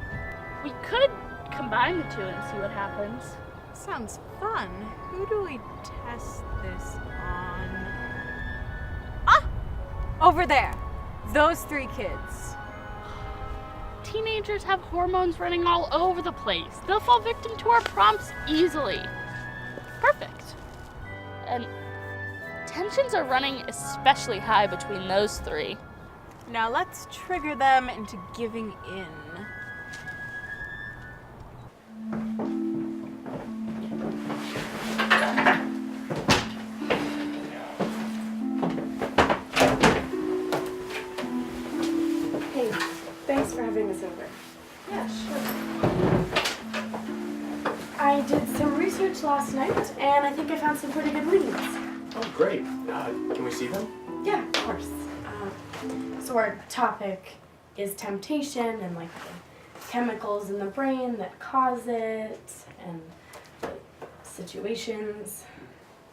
We could combine the two and see what happens. Sounds fun. Who do we test this on? Ah! Over there. Those 3 kids. Teenagers have hormones running all over the place. They'll fall victim to our prompts easily. Perfect. And tensions are running especially high between those 3. Now let's trigger them into giving in. Hey, thanks for having us over. Yeah, sure. I did some research last night, and I think I found some pretty good leads. Oh, great. Can we see them? Yeah, of course. So our topic is temptation and like the chemicals in the brain that cause it and the situations.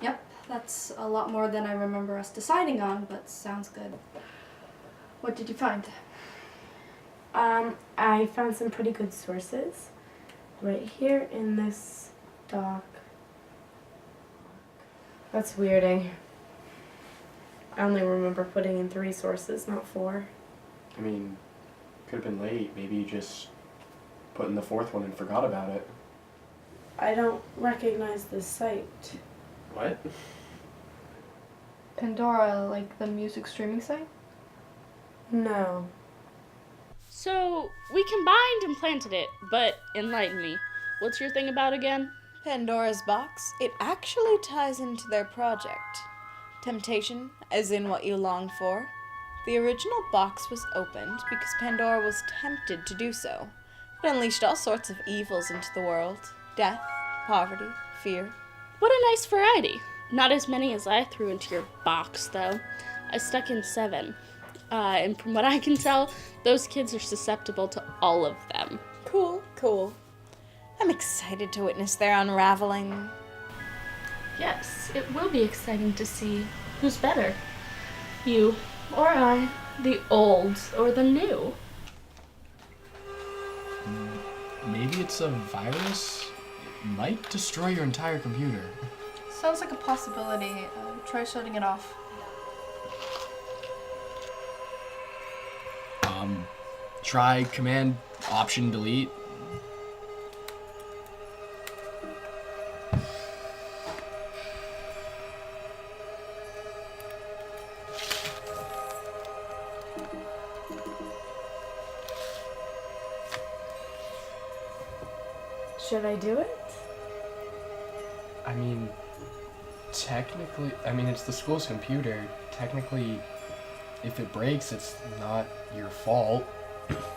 Yep, that's a lot more than I remember us deciding on, but sounds good. What did you find? I found some pretty good sources right here in this doc. That's weird, eh? I only remember putting in 3 sources, not 4. I mean, could have been late. Maybe you just put in the 4th one and forgot about it. I don't recognize this site. What? Pandora, like the music streaming site? No. So, we combined and planted it, but enlighten me. What's your thing about again? Pandora's box, it actually ties into their project. Temptation, as in what you long for. The original box was opened because Pandora was tempted to do so. It unleashed all sorts of evils into the world. Death, poverty, fear. What a nice variety. Not as many as I threw into your box, though. I stuck in 7. And from what I can tell, those kids are susceptible to all of them. Cool, cool. I'm excited to witness their unraveling. Yes, it will be exciting to see who's better. You or I, the old or the new. Maybe it's a virus? It might destroy your entire computer. Sounds like a possibility. Try shutting it off. Try Command Option Delete. Should I do it? I mean, technically, it's the school's computer. Technically, if it breaks, it's not your fault.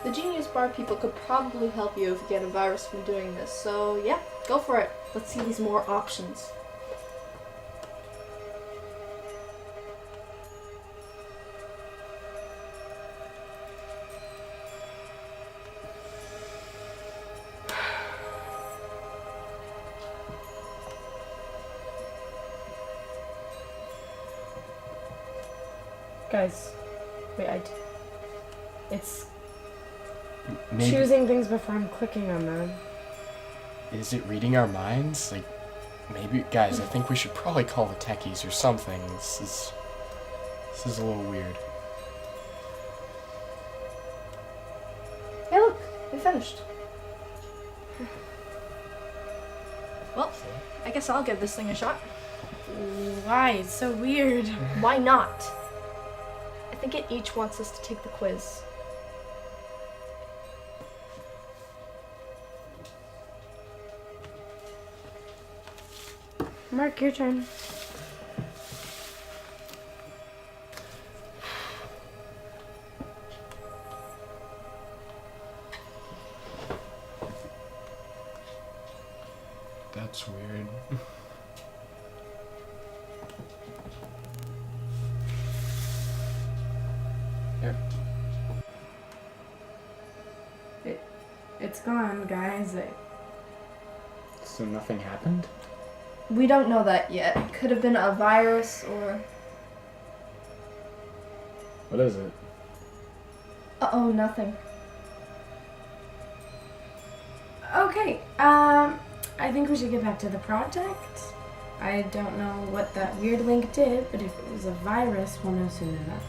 The Genius Bar people could probably help you if you get a virus from doing this, so yeah, go for it. Let's see these more options. Guys, wait, it's Maybe. choosing things before I'm clicking on them. Is it reading our minds? Like, maybe, guys, I think we should probably call the techies or something. This is a little weird. Hey look, we finished. Well, I guess I'll give this thing a shot. Why? It's so weird. Why not? I think it each wants us to take the quiz. Mark, your turn. That's weird. Here. It's gone, guys. So nothing happened? We don't know that yet. It could have been a virus or... What is it? Uh-oh, nothing. Okay, I think we should get back to the project. I don't know what that weird link did, but if it was a virus, we'll know soon enough.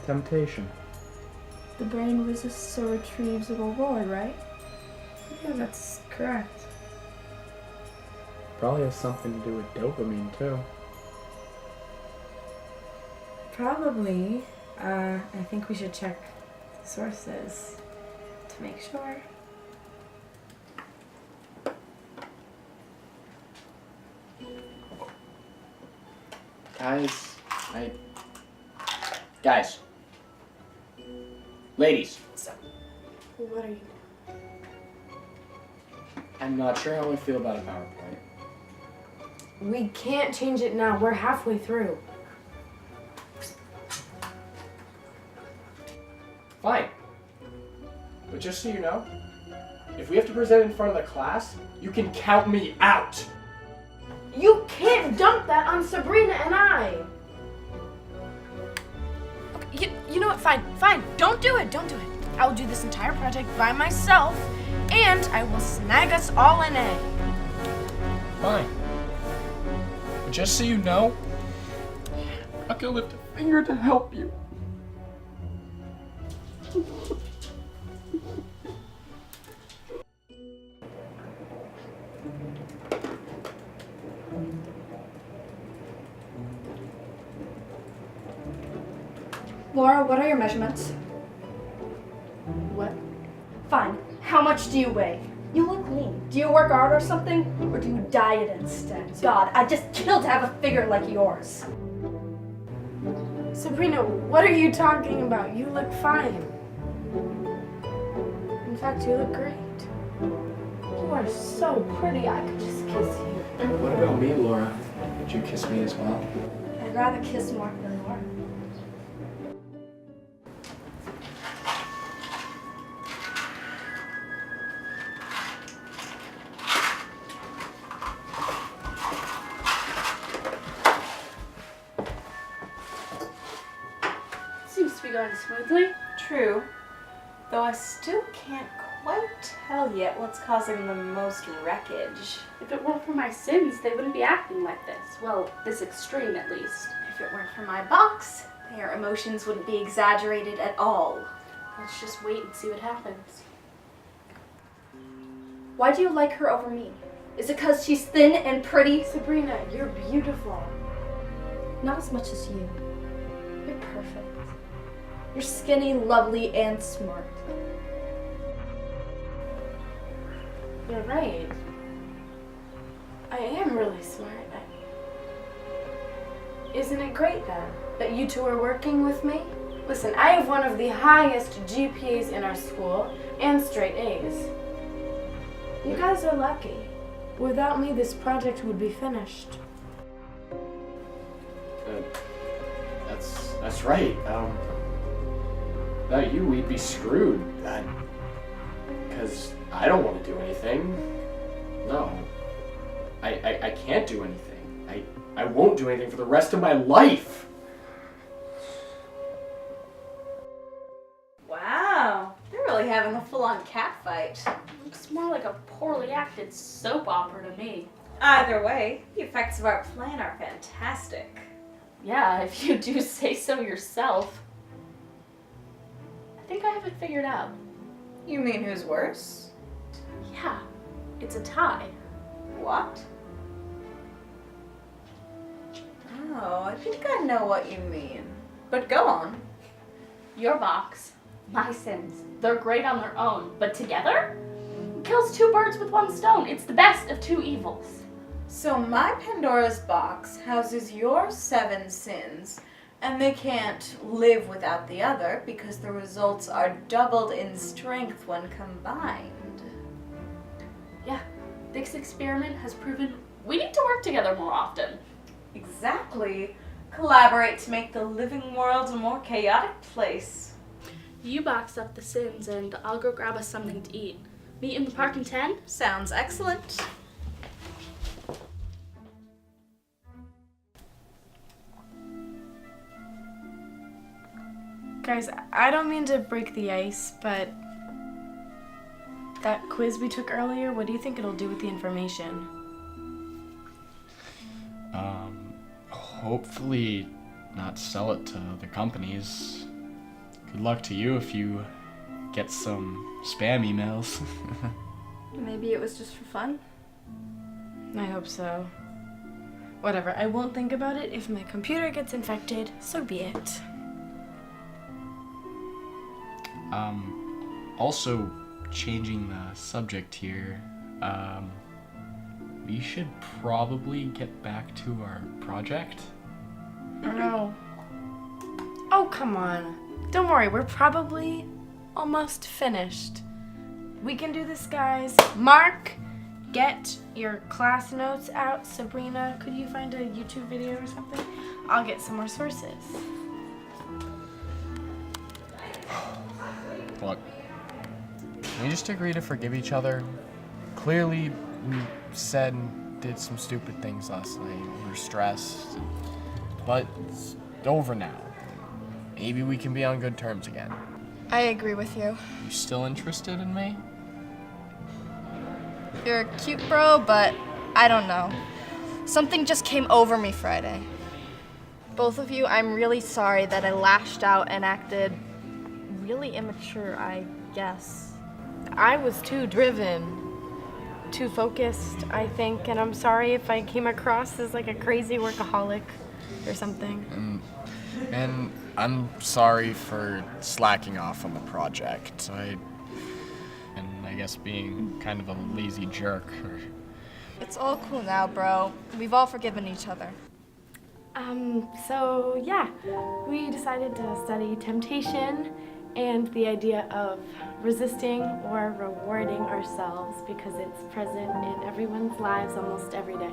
Temptation. The brain resists or retrieves a reward, right? Yeah, that's correct. Probably has something to do with dopamine, too. Probably. I think we should check the sources to make sure. Guys. Ladies. What are you? I'm not sure how I feel about a PowerPoint. We can't change it now. We're halfway through. Fine. But just so you know, if we have to present in front of the class, you can count me out. You can't dump that on Sabrina and I. Okay, you know what? Fine. Don't do it. I will do this entire project by myself, and I will snag us all an A. Fine. But just so you know, I'm not gonna lift a finger to help you. Laura, what are your measurements? What? Fine. How much do you weigh? You look lean. Do you work out or something? Or do you diet instead? God, I'd just kill to have a figure like yours. Sabrina, what are you talking about? You look fine. In fact, you look great. You are so pretty, I could just kiss you. What about me, Laura? Would you kiss me as well? I'd rather kiss Mark than Laura. Seems to be going smoothly. True. Though I still can't quite tell yet what's causing the most wreckage. If it weren't for my sins, they wouldn't be acting like this. Well, this extreme at least. If it weren't for my box, their emotions wouldn't be exaggerated at all. Let's just wait and see what happens. Why do you like her over me? Is it because she's thin and pretty? Sabrina, you're beautiful. Not as much as you. You're perfect. You're skinny, lovely, and smart. You're right. I am really smart. Isn't it great then that you two are working with me? Listen, I have one of the highest GPAs in our school and straight A's. You guys are lucky. Without me, this project would be finished. That's right. Without you, we'd be screwed. Because I don't want to do anything. No. I can't do anything. I won't do anything for the rest of my life. Wow, they're really having a full-on catfight. Looks more like a poorly acted soap opera to me. Either way, the effects of our plan are fantastic. Yeah, if you do say so yourself. I think I have it figured out. You mean who's worse? Yeah, it's a tie. What? Oh, I think I know what you mean. But go on. Your box, my sins. They're great on their own, but together? Kills two birds with one stone. It's the best of two evils. So my Pandora's box houses your 7 sins, and they can't live without the other because the results are doubled in strength when combined. Yeah, this experiment has proven we need to work together more often. Exactly. Collaborate to make the living world a more chaotic place. You box up the sins and I'll go grab us something to eat. Meet in the park in 10? Sounds excellent. Guys, I don't mean to break the ice, but that quiz we took earlier, what do you think it'll do with the information? Hopefully not sell it to the companies. Good luck to you if you get some spam emails. Maybe it was just for fun? I hope so. Whatever, I won't think about it. If my computer gets infected, so be it. Also, changing the subject here, we should probably get back to our project. No. Oh, come on. Don't worry, we're probably almost finished. We can do this, guys. Mark, get your class notes out. Sabrina, could you find a YouTube video or something? I'll get some more sources. Look, can we just agree to forgive each other? Clearly, we said and did some stupid things last night. We were stressed, but it's over now. Maybe we can be on good terms again. I agree with you. You still interested in me? You're cute, bro, but I don't know. Something just came over me Friday. Both of you, I'm really sorry that I lashed out and acted really immature, I guess. I was too driven, too focused, I think, and I'm sorry if I came across as like a crazy workaholic or something. And I'm sorry for slacking off on the project. And I guess being kind of a lazy jerk. It's all cool now, bro. We've all forgiven each other. So yeah, we decided to study temptation and the idea of resisting or rewarding ourselves because it's present in everyone's lives almost every day.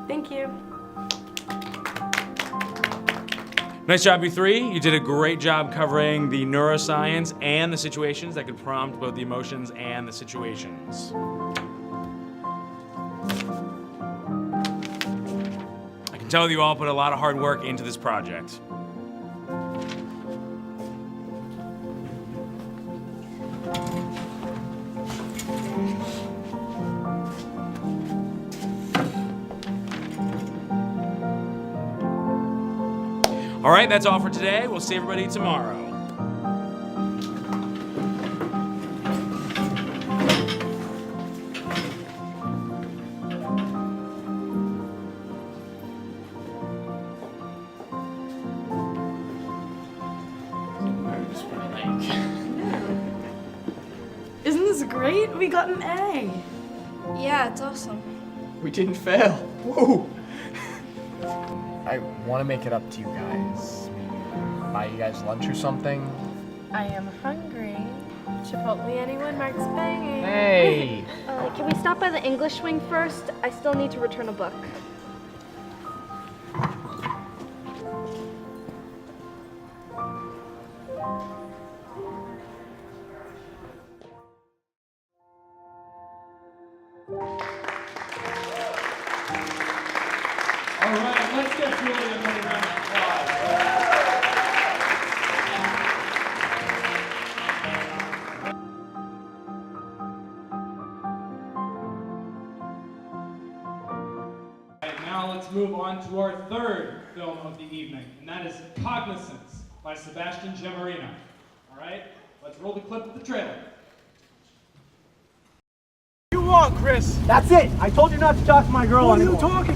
Thank you. Nice job, you three. You did a great job covering the neuroscience and the situations that could prompt both the emotions and the situations. I can tell you all put a lot of hard work into this project. All right, that's all for today. We'll see everybody tomorrow. Isn't this great? We got an A. Yeah, it's awesome. We didn't fail. Woo! I want to make it up to you guys. Maybe buy you guys lunch or something. I am hungry. Chipotle, anyone? Mark's banging. Hey! Can we stop by the English wing first? I still need to return a book. All right, let's get Julie another round of applause. All right, now let's move on to our third film of the evening, and that is Cognizance by Sebastian Gemmarino. All right, let's roll the clip of the trailer. You want, Chris? That's it. I told you not to talk to my girl anymore. What are you talking?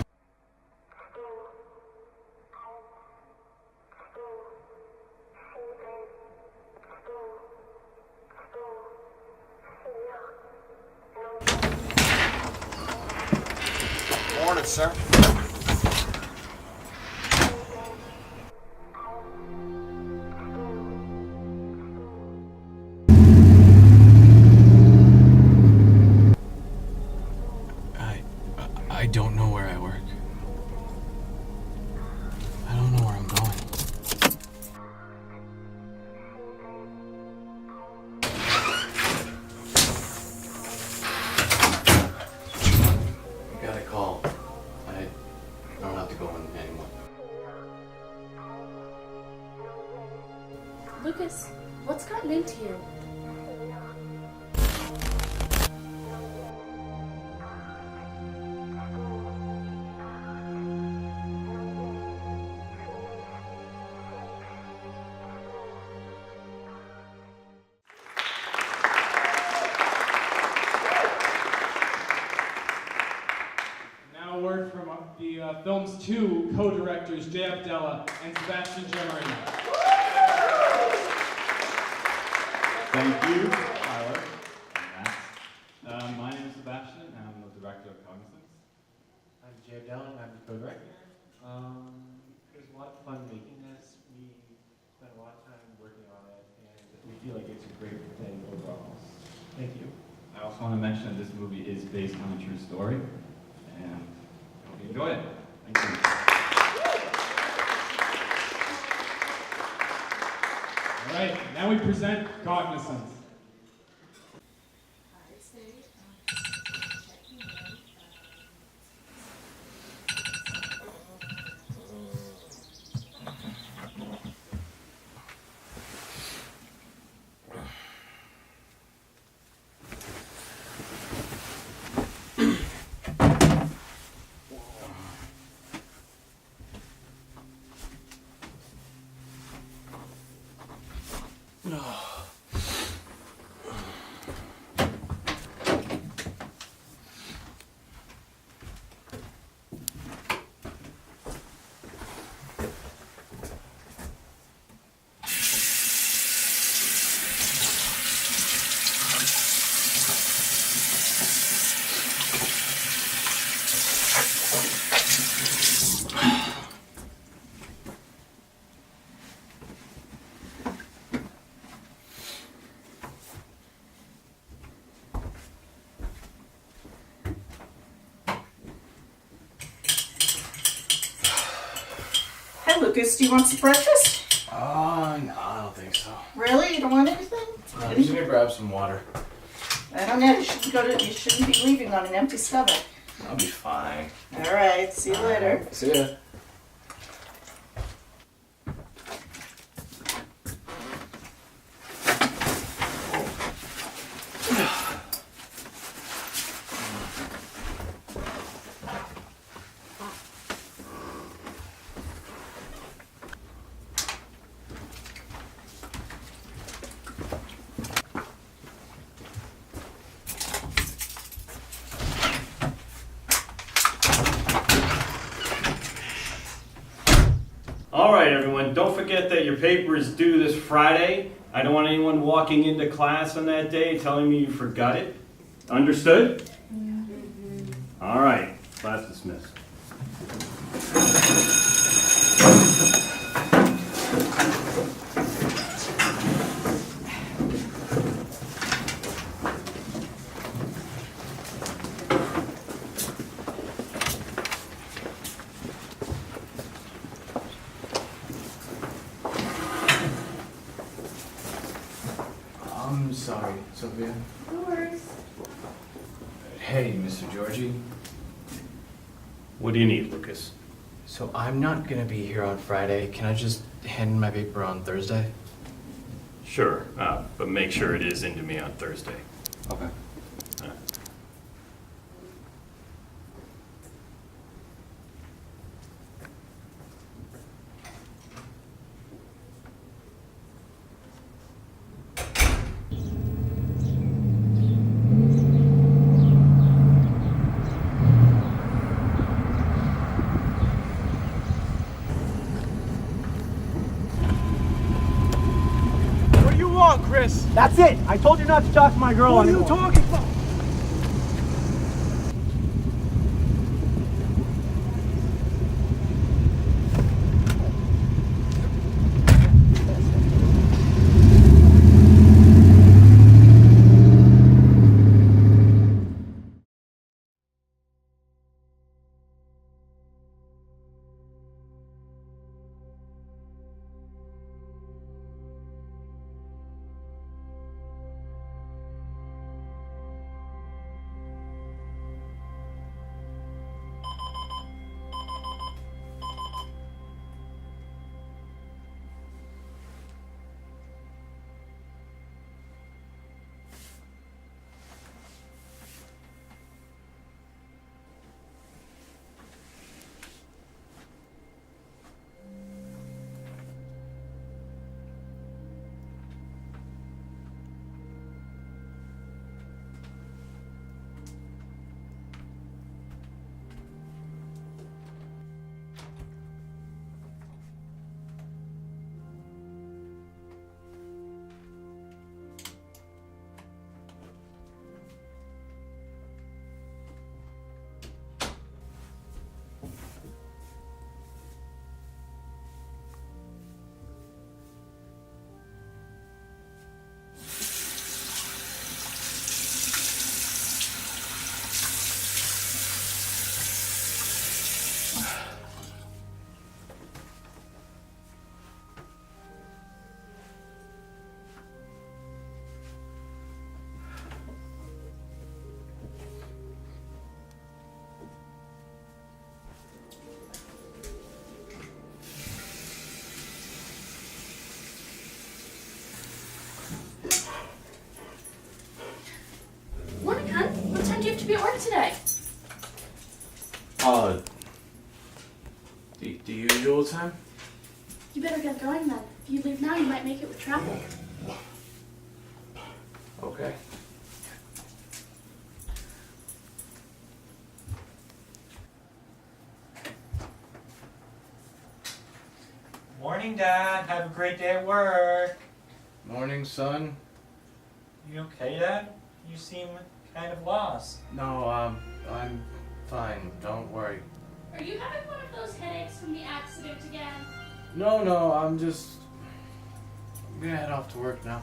Morning, sir. I don't know where I work. I don't know where I'm going. I got a call. I don't have to go in anymore. Lucas, what's gotten into you? Now a word from the film's two co-directors, Jay Abdella and Sebastian Gemmarino. Thank you, Tyler. My name is Sebastian, and I'm the director of Cognizance. I'm Jay Abdella, and I'm the co-director. It was a lot of fun making this. We spent a lot of time working on it, and we feel like it's a great thing overall. Thank you. I also want to mention that this movie is based on a true story, and I hope you enjoy it. Thank you. All right, now we present Cognizance. Hi, Lucas. Do you want some breakfast? No, I don't think so. Really? You don't want anything? I'm just gonna grab some water. I don't know. You shouldn't be leaving on an empty stomach. I'll be fine. All right. See you later. See ya. All right, everyone, don't forget that your paper is due this Friday. I don't want anyone walking into class on that day telling me you forgot it. Understood? All right, class dismissed. I'm sorry, Sophia. No worries. Hey, Mr. Georgie. What do you need, Lucas? So I'm not gonna be here on Friday. Can I just hand in my paper on Thursday? Sure, but make sure it is into me on Thursday. Okay. What do you want, Chris? That's it. I told you not to talk to my girl anymore. What are you talking about? today? The usual time? You better get going then. If you leave now, you might make it with traffic. Okay. Morning, Dad. Have a great day at work. Morning, son. You okay, Dad? You seem kind of lost. No, I'm fine. Don't worry. Are you having one of those headaches from the accident again? No, I'm gonna head off to work now.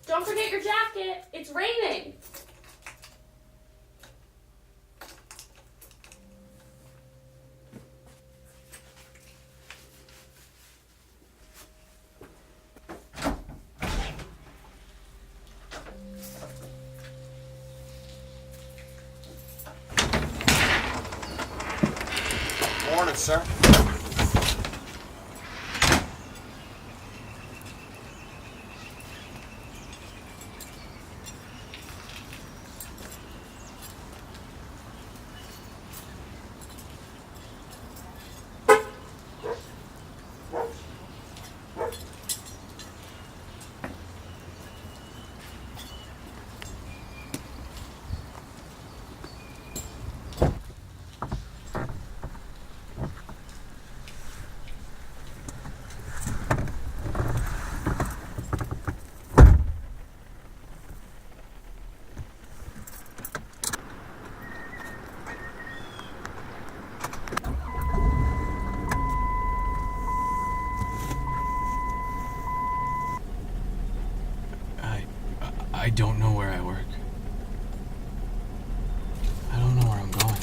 Don't forget your jacket. It's raining. Morning, sir. I don't know where I work. I don't know where I'm going.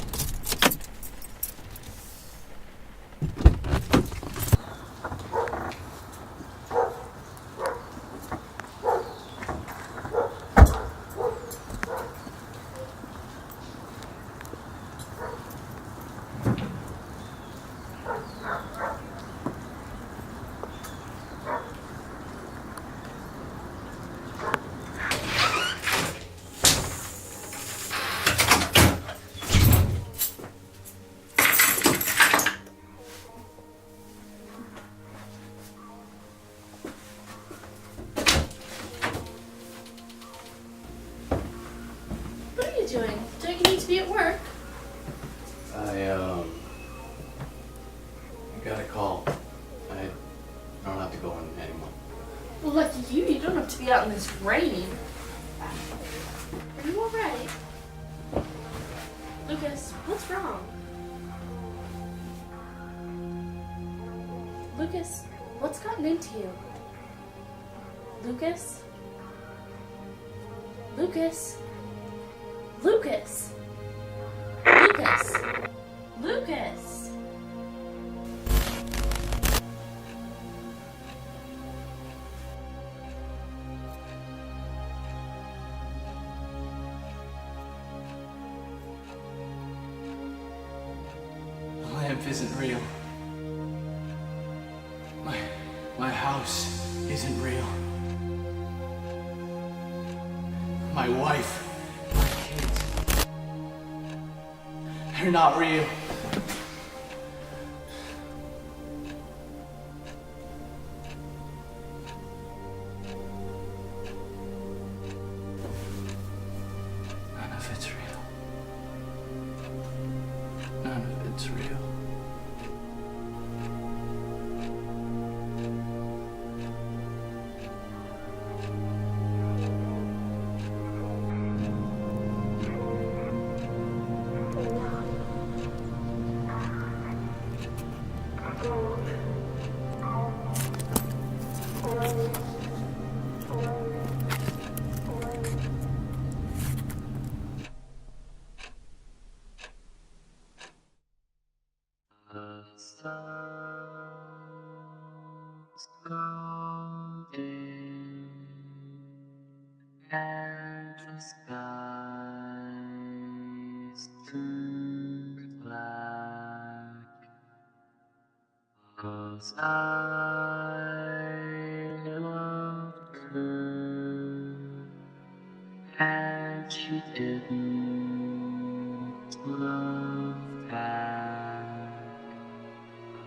What are you doing? Don't you need to be at work? I got a call. I don't have to go in anymore. Well, lucky you. You don't have to be out in this rain. Are you alright? Lucas, what's wrong? Lucas, what's gotten into you? Lucas? Lucas? Lucas? Lucas? Lucas? The lamp isn't real. My house isn't real. My wife, my kids, they're not real. None of it's real. None of it's real. And the skies turn black. 'Cause I loved her and she didn't love back.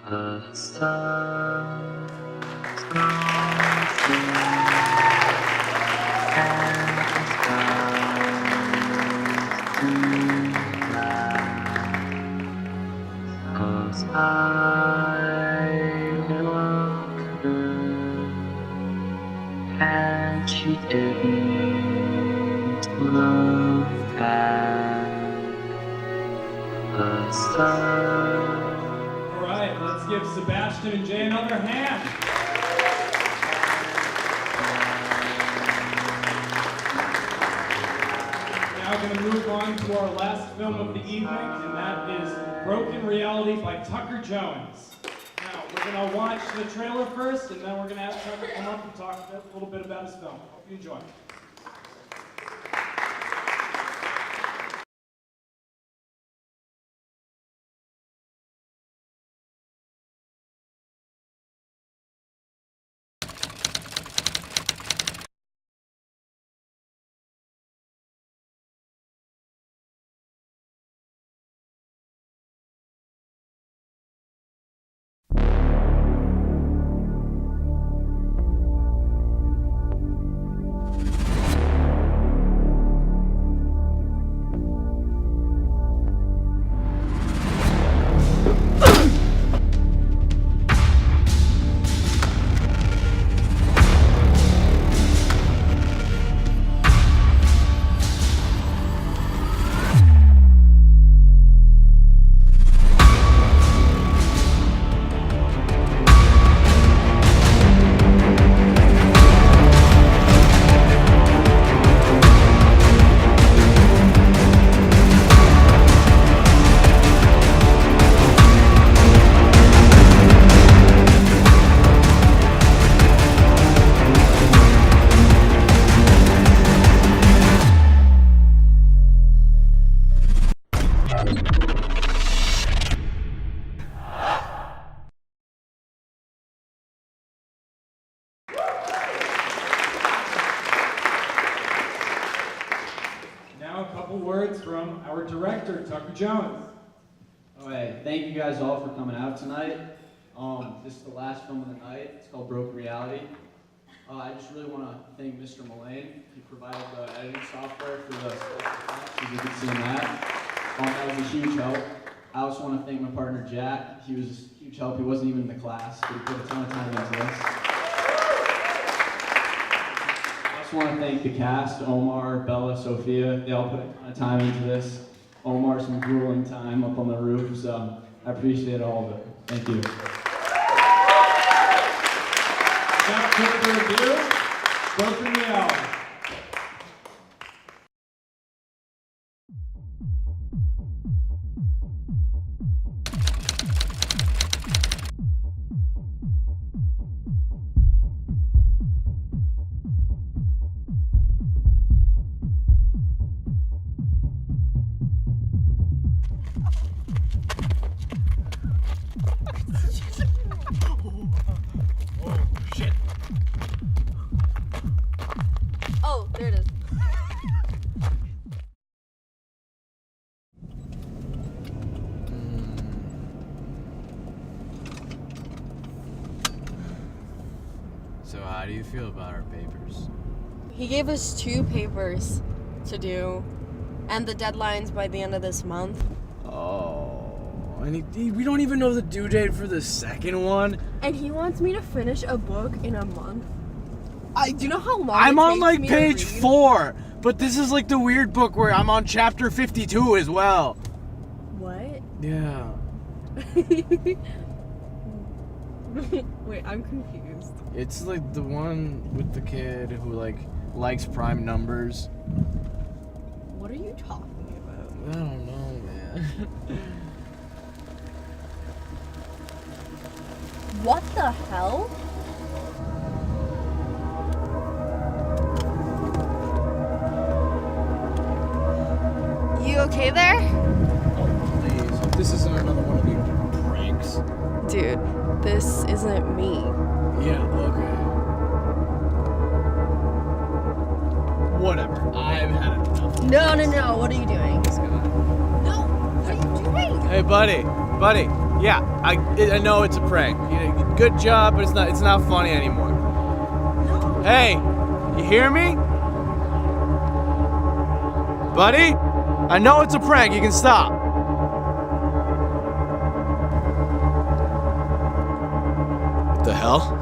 The sun comes in and the skies turn black. 'Cause I loved her and she didn't love back. The sun. All right, let's give Sebastian and Jay another hand. Now we're going to move on to our last film of the evening, and that is Broken Reality by Tucker Jones. Now, we're going to watch the trailer first, and then we're going to have Tucker come up and talk a little bit about his film. Hope you enjoy. Words from our director, Tucker Jones. All right, thank you guys all for coming out tonight. This is the last film of the night. It's called Broken Reality. I just really want to thank Mr. Mullane. He provided the editing software for the effects, as you can see in that. That was a huge help. I also want to thank my partner, Jack. He was a huge help. He wasn't even in the class, but he put a ton of time into this. I also want to thank the cast, Omar, Bella, Sophia. They all put a ton of time into this. Omar, some grueling time up on the roof, so I appreciate all of it. Thank you. Without further ado, Broken Reality. Oh, there it is. So how do you feel about our papers? He gave us 2 papers to do, and the deadline's by the end of this month. Oh, and we don't even know the due date for the second one. And he wants me to finish a book in a month. Do you know how long I'm it on takes like me to page read? 4, but this is like the weird book where I'm on chapter 52 as well. What? Yeah. Wait, I'm confused. It's like the one with the kid who like likes prime numbers. What are you talking about? I don't know, man. What the hell? You okay there? Oh, please. This isn't another one of your pranks. Dude, This isn't me. Yeah, okay. Whatever. I've had enough. No. What are you doing? No, what are you doing? Hey, buddy. Yeah, I know it's a prank. Good job, but it's not funny anymore. No. Hey, you hear me? Buddy? I know it's a prank. You can stop. What the hell?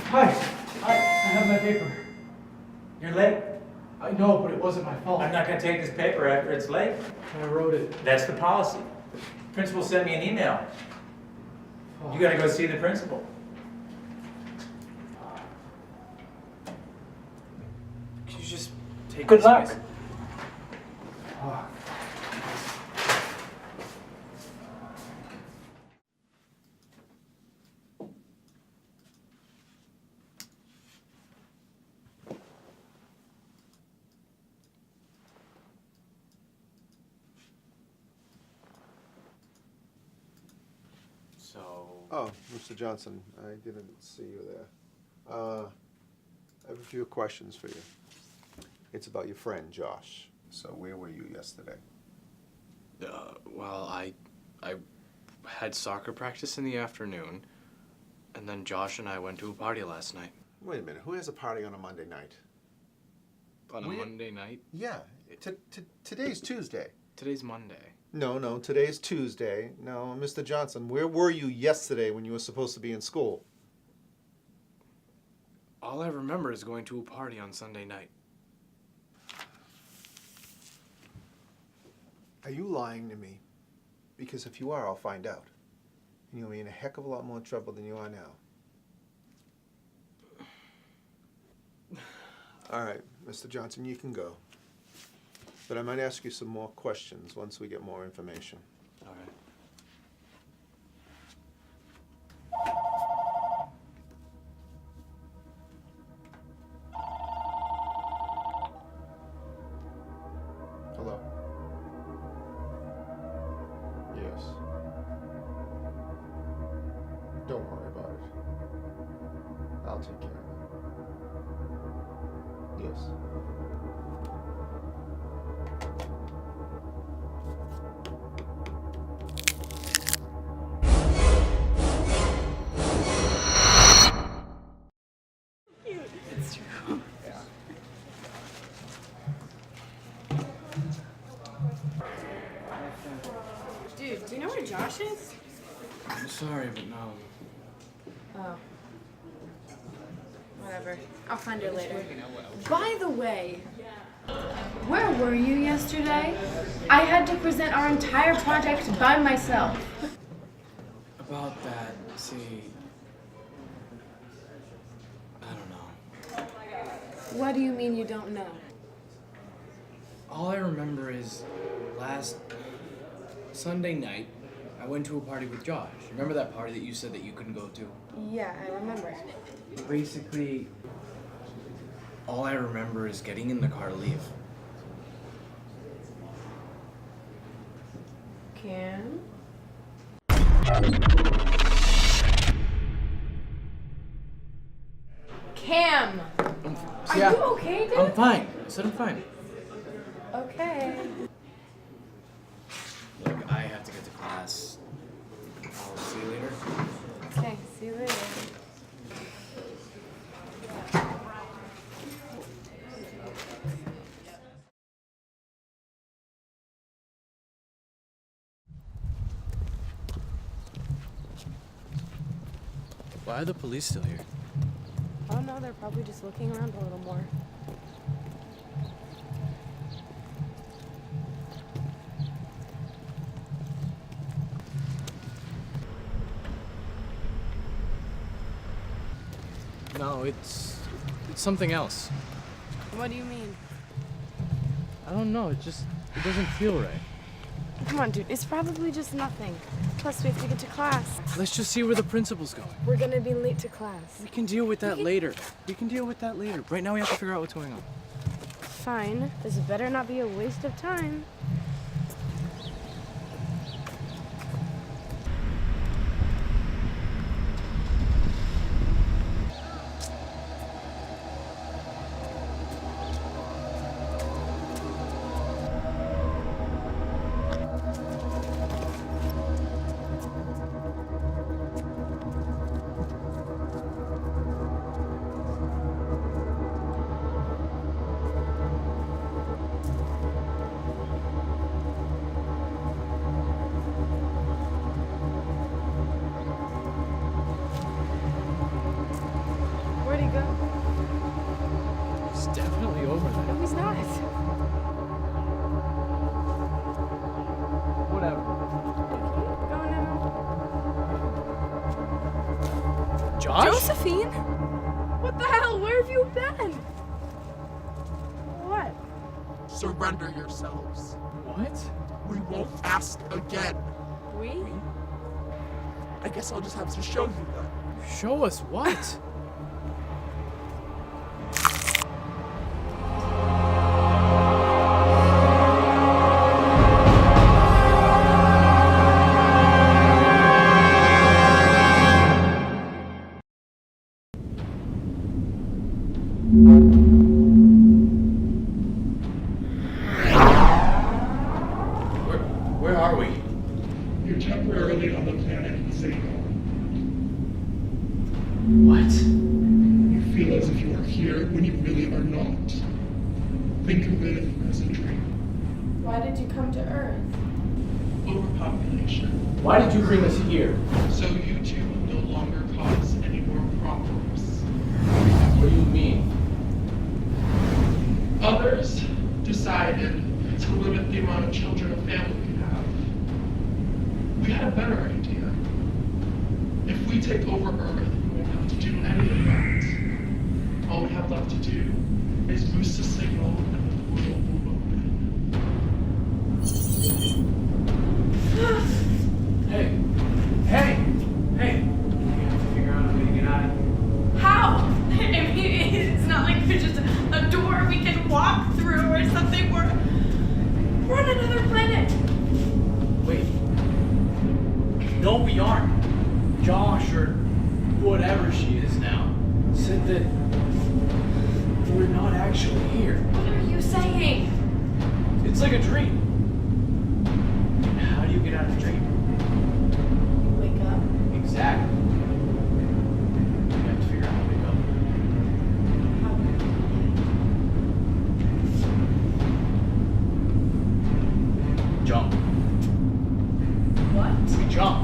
Hi, I have my paper. You're late? I know, but it wasn't my fault. I'm not gonna take this paper after it's late. I wrote it. That's the policy. Principal sent me an email. You gotta go see the principal. Could you just take Good this, luck. please? Oh, Mr. Johnson, I didn't see you there. I have a few questions for you. It's about your friend, Josh. So where were you yesterday? Well, I had soccer practice in the afternoon, and then Josh and I went to a party last night. Wait a minute, who has a party on a Monday night? On a Monday night? Yeah, today's Tuesday. Today's Monday. No, today's Tuesday. Now, Mr. Johnson, where were you yesterday when you were supposed to be in school? All I remember is going to a party on Sunday night. Are you lying to me? Because if you are, I'll find out. And you'll be in a heck of a lot more trouble than you are now. All right, Mr. Johnson, you can go. But I might ask you some more questions once we get more information. All right. Hello? Yes. Don't worry about it. I'll take care of it. Yes. It's true. Dude, do you know where Josh is? I'm sorry, but no. Oh. Whatever. I'll find her later. By the way, Where were you yesterday? I had to present our entire project by myself. About that, see, I don't know. What do you mean you don't know? All I remember is last Sunday night, I went to a party with Josh. Remember that party that you said that you couldn't go to? Yeah, I remember. Basically, all I remember is getting in the car to leave. Cam? Cam! Are Yeah, you okay, dude? I'm fine. I said I'm fine. Okay. Look, I have to get to class. I'll see you later. Okay, see you later. Why are the police still here? Oh no, they're probably just looking around a little more. No, it's something else. What do you mean? I don't know, it doesn't feel right. Come on, dude, it's probably just nothing. Plus, we have to get to class. Let's just see where the principal's going. We're gonna be late to class. We can deal with that later. We can deal with that later. Right now we have to figure out what's going on. Fine. This better not be a waste of time. Where'd he go? It's definitely over there. No, he's not. Whatever. Go now. Josh? Josephine? What the hell? Where have you been? What? Surrender yourselves. What? We won't ask again. We? I guess I'll just have to show you then. Show us what? Where are we? You're temporarily on the planet Zeta. What? You feel as if you are here when you really are not. Think of it as a dream. Why did you come to Earth? Overpopulation. Why did you bring us here? So you two no longer cause any more problems. What do you mean? Others decided to limit the amount of children a family could have. We had a better idea. If we take over Earth, we won't have to do any of that. All we have left to do is boost the signal and the portal will open. Hey! Hey! Hey! We have to figure out a way to get out of here. How? I mean, it's not like there's just a door we can walk through or something. We're on another planet. Wait. No, we aren't. Josh, or whatever she is now, said that we're not actually here. What are you saying? It's like a dream. How do you get out of a dream? Wake up. Exactly. We have to figure out how to wake up. Jump. What? We jump.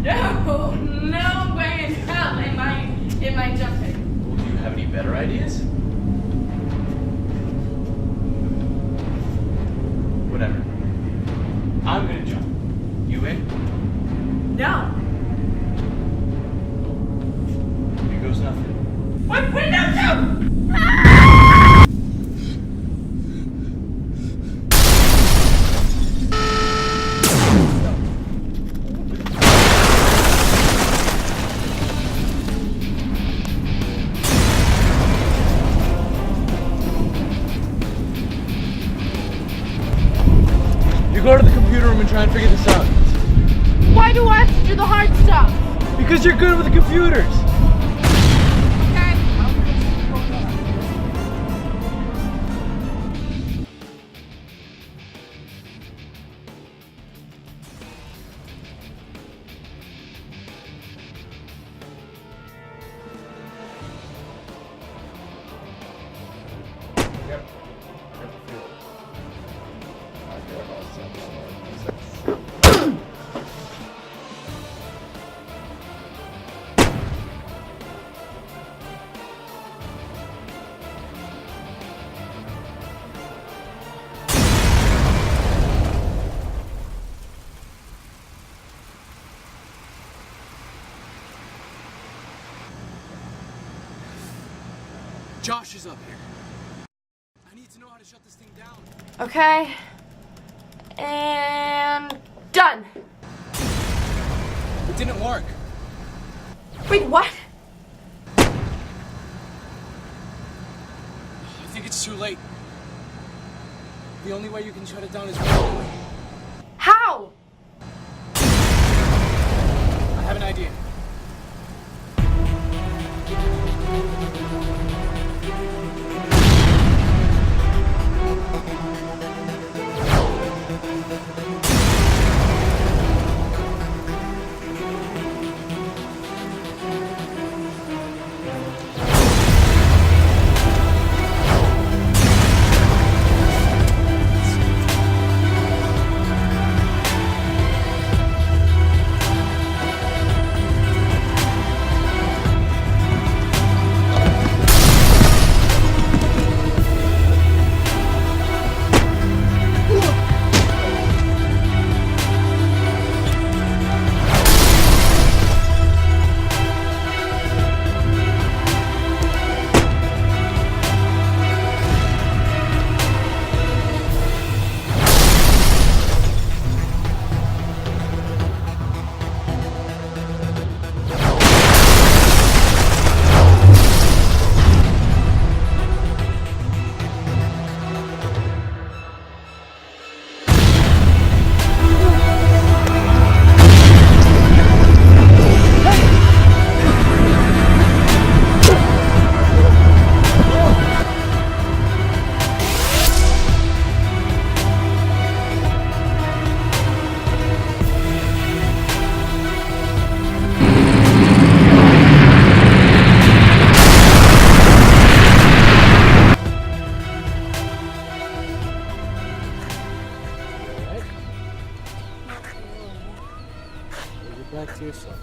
No, no way in hell am I jumping. Well, do you have any better ideas? Whatever. I'm gonna jump. You in? No. Here goes nothing. Wait, no, no! You go to the computer room and try and figure this out. Why do I have to do the hard stuff? Because you're good with the computers. Josh is up here. I need to know how to shut this thing down. Okay. And done. It didn't work. Wait, what? I think it's too late. The only way you can shut it down is manually. How? I have an idea. Back to yourself.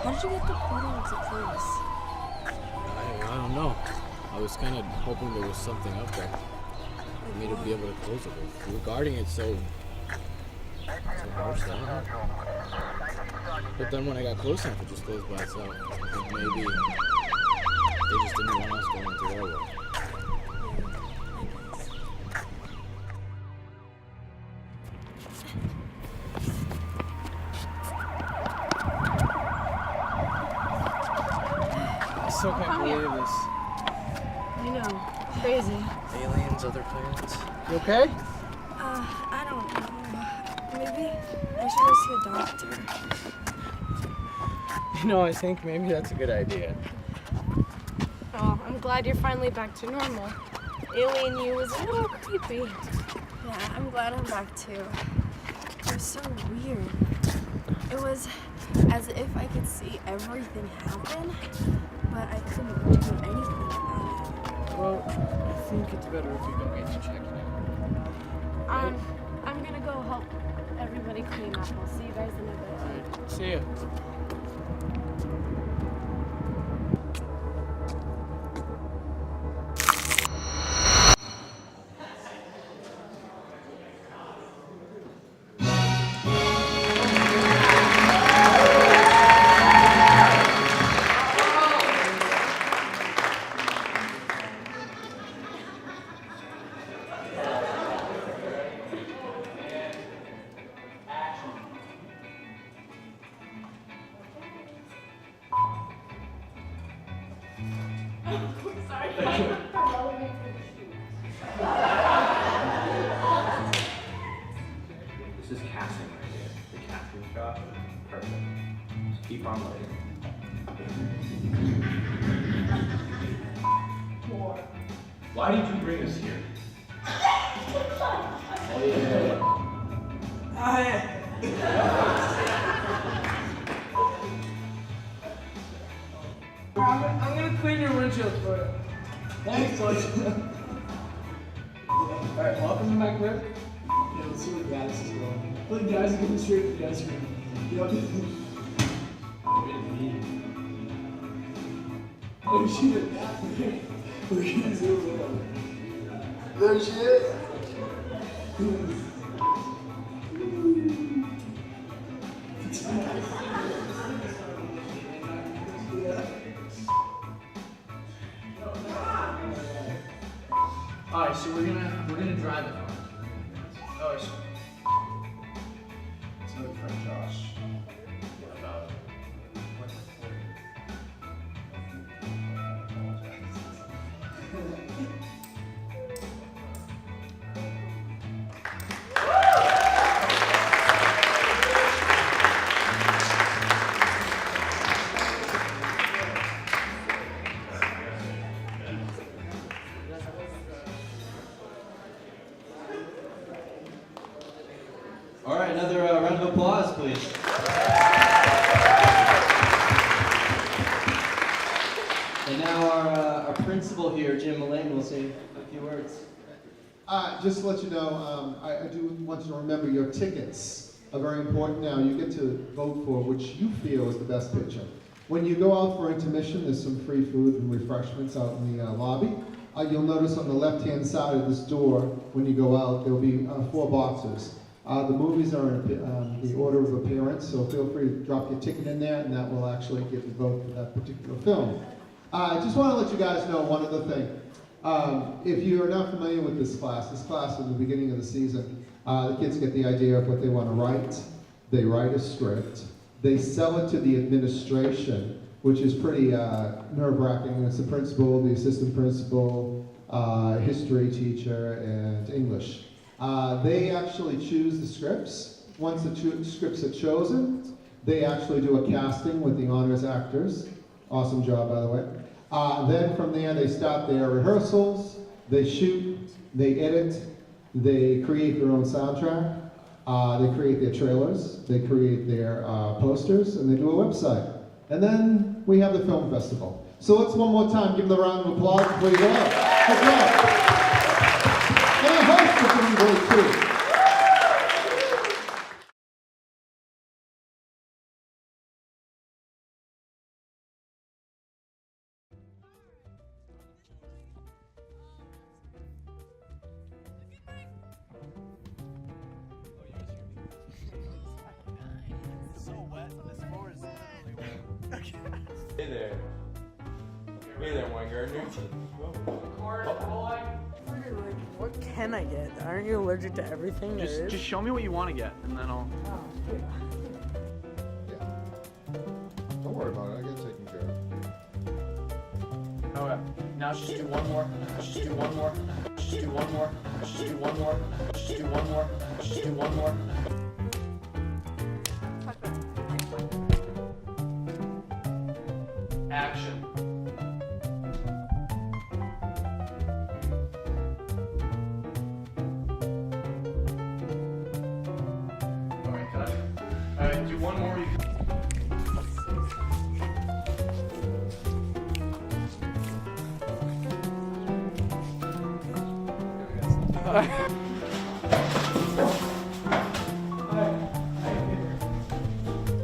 How did you get the portal into place? I don't know. I was kind of hoping there was something up there for me to be able to close it with. You were guarding it so harshly. I don't know. But then when I got close enough, it just closed by itself. I think maybe they just didn't want us going into their way. I still can't believe this. I know. Crazy. Aliens, other planets. You okay? I don't know. Maybe I should go see a doctor. You know, I think maybe that's a good idea. Oh, I'm glad you're finally back to normal. Alien you was a little creepy. Yeah, I'm glad I'm back too. It was so weird. It was as if I could see everything happen, but I couldn't do anything about it. Well, I think it's better if you go get you checked out. I'm gonna go help everybody clean up. I'll see you guys in a bit. Alright, see ya. keep on looking. Why did you bring us here? Oh yeah. I'm gonna clean your windshield for you. Thanks, buddy. Alright, welcome to my crib. Yeah, let's see what gas is going. Look, guys, getting straight to the ice cream. Yep. Oh shit. Look at this. There she is. Alright, so we're gonna drive it. Oh, so It's another friend, Josh. What about All right, another round of applause, please. And now our principal here, Jim Mullane, will say a few words. Just to let you know, I do want you to remember your tickets are very important now. You get to vote for which you feel is the best picture. When you go out for intermission, there's some free food and refreshments out in the lobby. You'll notice on the left-hand side of this door, when you go out, there'll be 4 boxes. The movies are in the order of appearance, so feel free to drop your ticket in there, and that will actually get the vote for that particular film. I just want to let you guys know one other thing. If you are not familiar with this class at the beginning of the season, the kids get the idea of what they want to write. They write a script. They sell it to the administration, which is pretty nerve-wracking. It's the principal, the assistant principal, history teacher, and English. They actually choose the scripts. Once the scripts are chosen, they actually do a casting with the honors actors. Awesome job, by the way. Then from there, they start their rehearsals, they shoot, they edit, they create their own soundtrack, they create their trailers, they create their posters, and they do a website. And then we have the film festival. So let's one more time give them a round of applause before you go out. Good job. And I hope it's doing great too. Hey there. Hey there, Wenger. What can I get? Aren't you allergic to everything there is? Just show me what you want to get, and then I'll... Don't worry about it, I get it taken care of. Okay, now let's just do one more. Let's just do one more. Let's just do one more. Let's just do one more. Let's just do one more. Let's just do one more. Action. Alright, cut. Alright, do one more.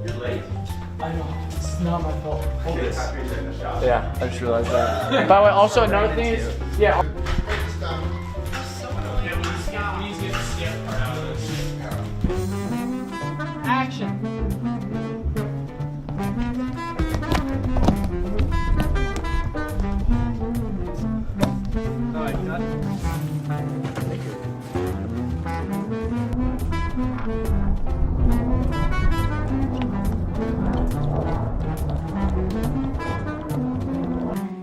You're late. I know. It's not my fault. Hold this. Yeah, I just realized that. By the way, also another thing is, yeah. Action. Alright, cut. Thank you.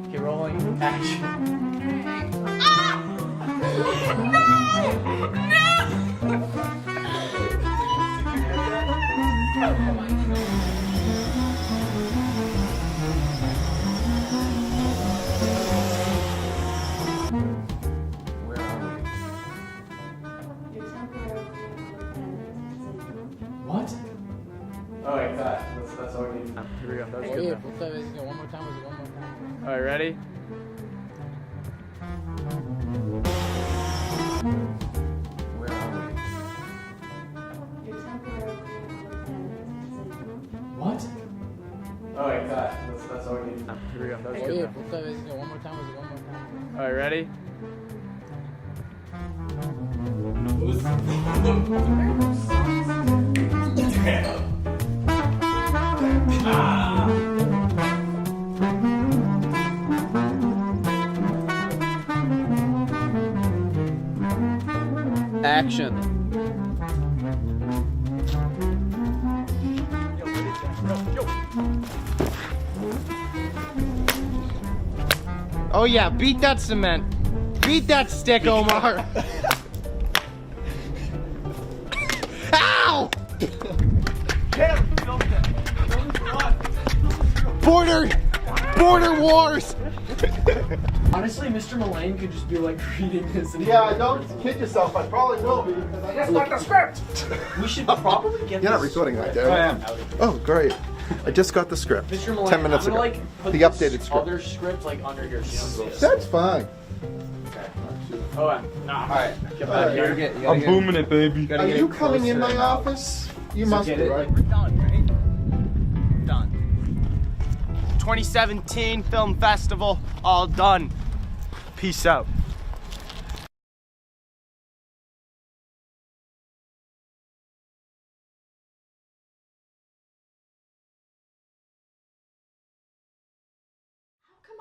Okay, rolling. Action. that's all we need. Here we go. That was Oh, good. yeah, though. one more time. Was it one more time? All right, ready? Where are we? What? Oh, wait, cut. That's all we need. Here we go. That was Oh, good. yeah, though. one more time. Was it one more time? All right, ready? Action. Oh yeah, beat that cement. Beat that stick, Omar. Ow! Border wars. Honestly, Mr. Mullane could just be like reading this. And Yeah, don't kid yourself. I probably will be because I just got the script. We should probably get You're not this recording that, script. Derek. Oh, great. I just got the script. Mr. Mullane, 10 minutes I'm ago. gonna, like, put The this updated script. other script like under here so you don't see it. That's fine. Oh, nah. Alright, get back here. I'm booming it, baby. Are you coming in my office? You must be, right? We're done, right? Done. 2017 Film Festival, all done. Peace out.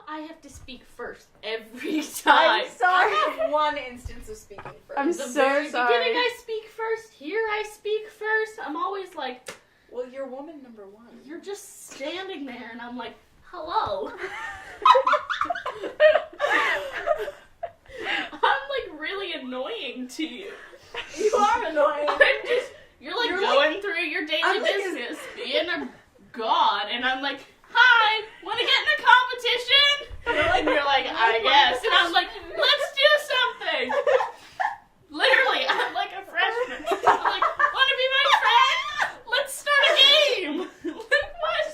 I have to speak first every time. I'm sorry. I have one instance of speaking first. I'm so sorry. Beginning, I speak first. Here, I speak first. I'm always like, well, you're woman number one. You're just standing there, and I'm like, hello. I'm like really annoying to you. You are annoying. You're like going through your daily business, being a god, and I'm like, hi, want to get in a competition? And you're like, I guess. And I'm like, let's do something. Literally, I'm like a freshman. I'm like, want to be my friend? Let's start a game. What?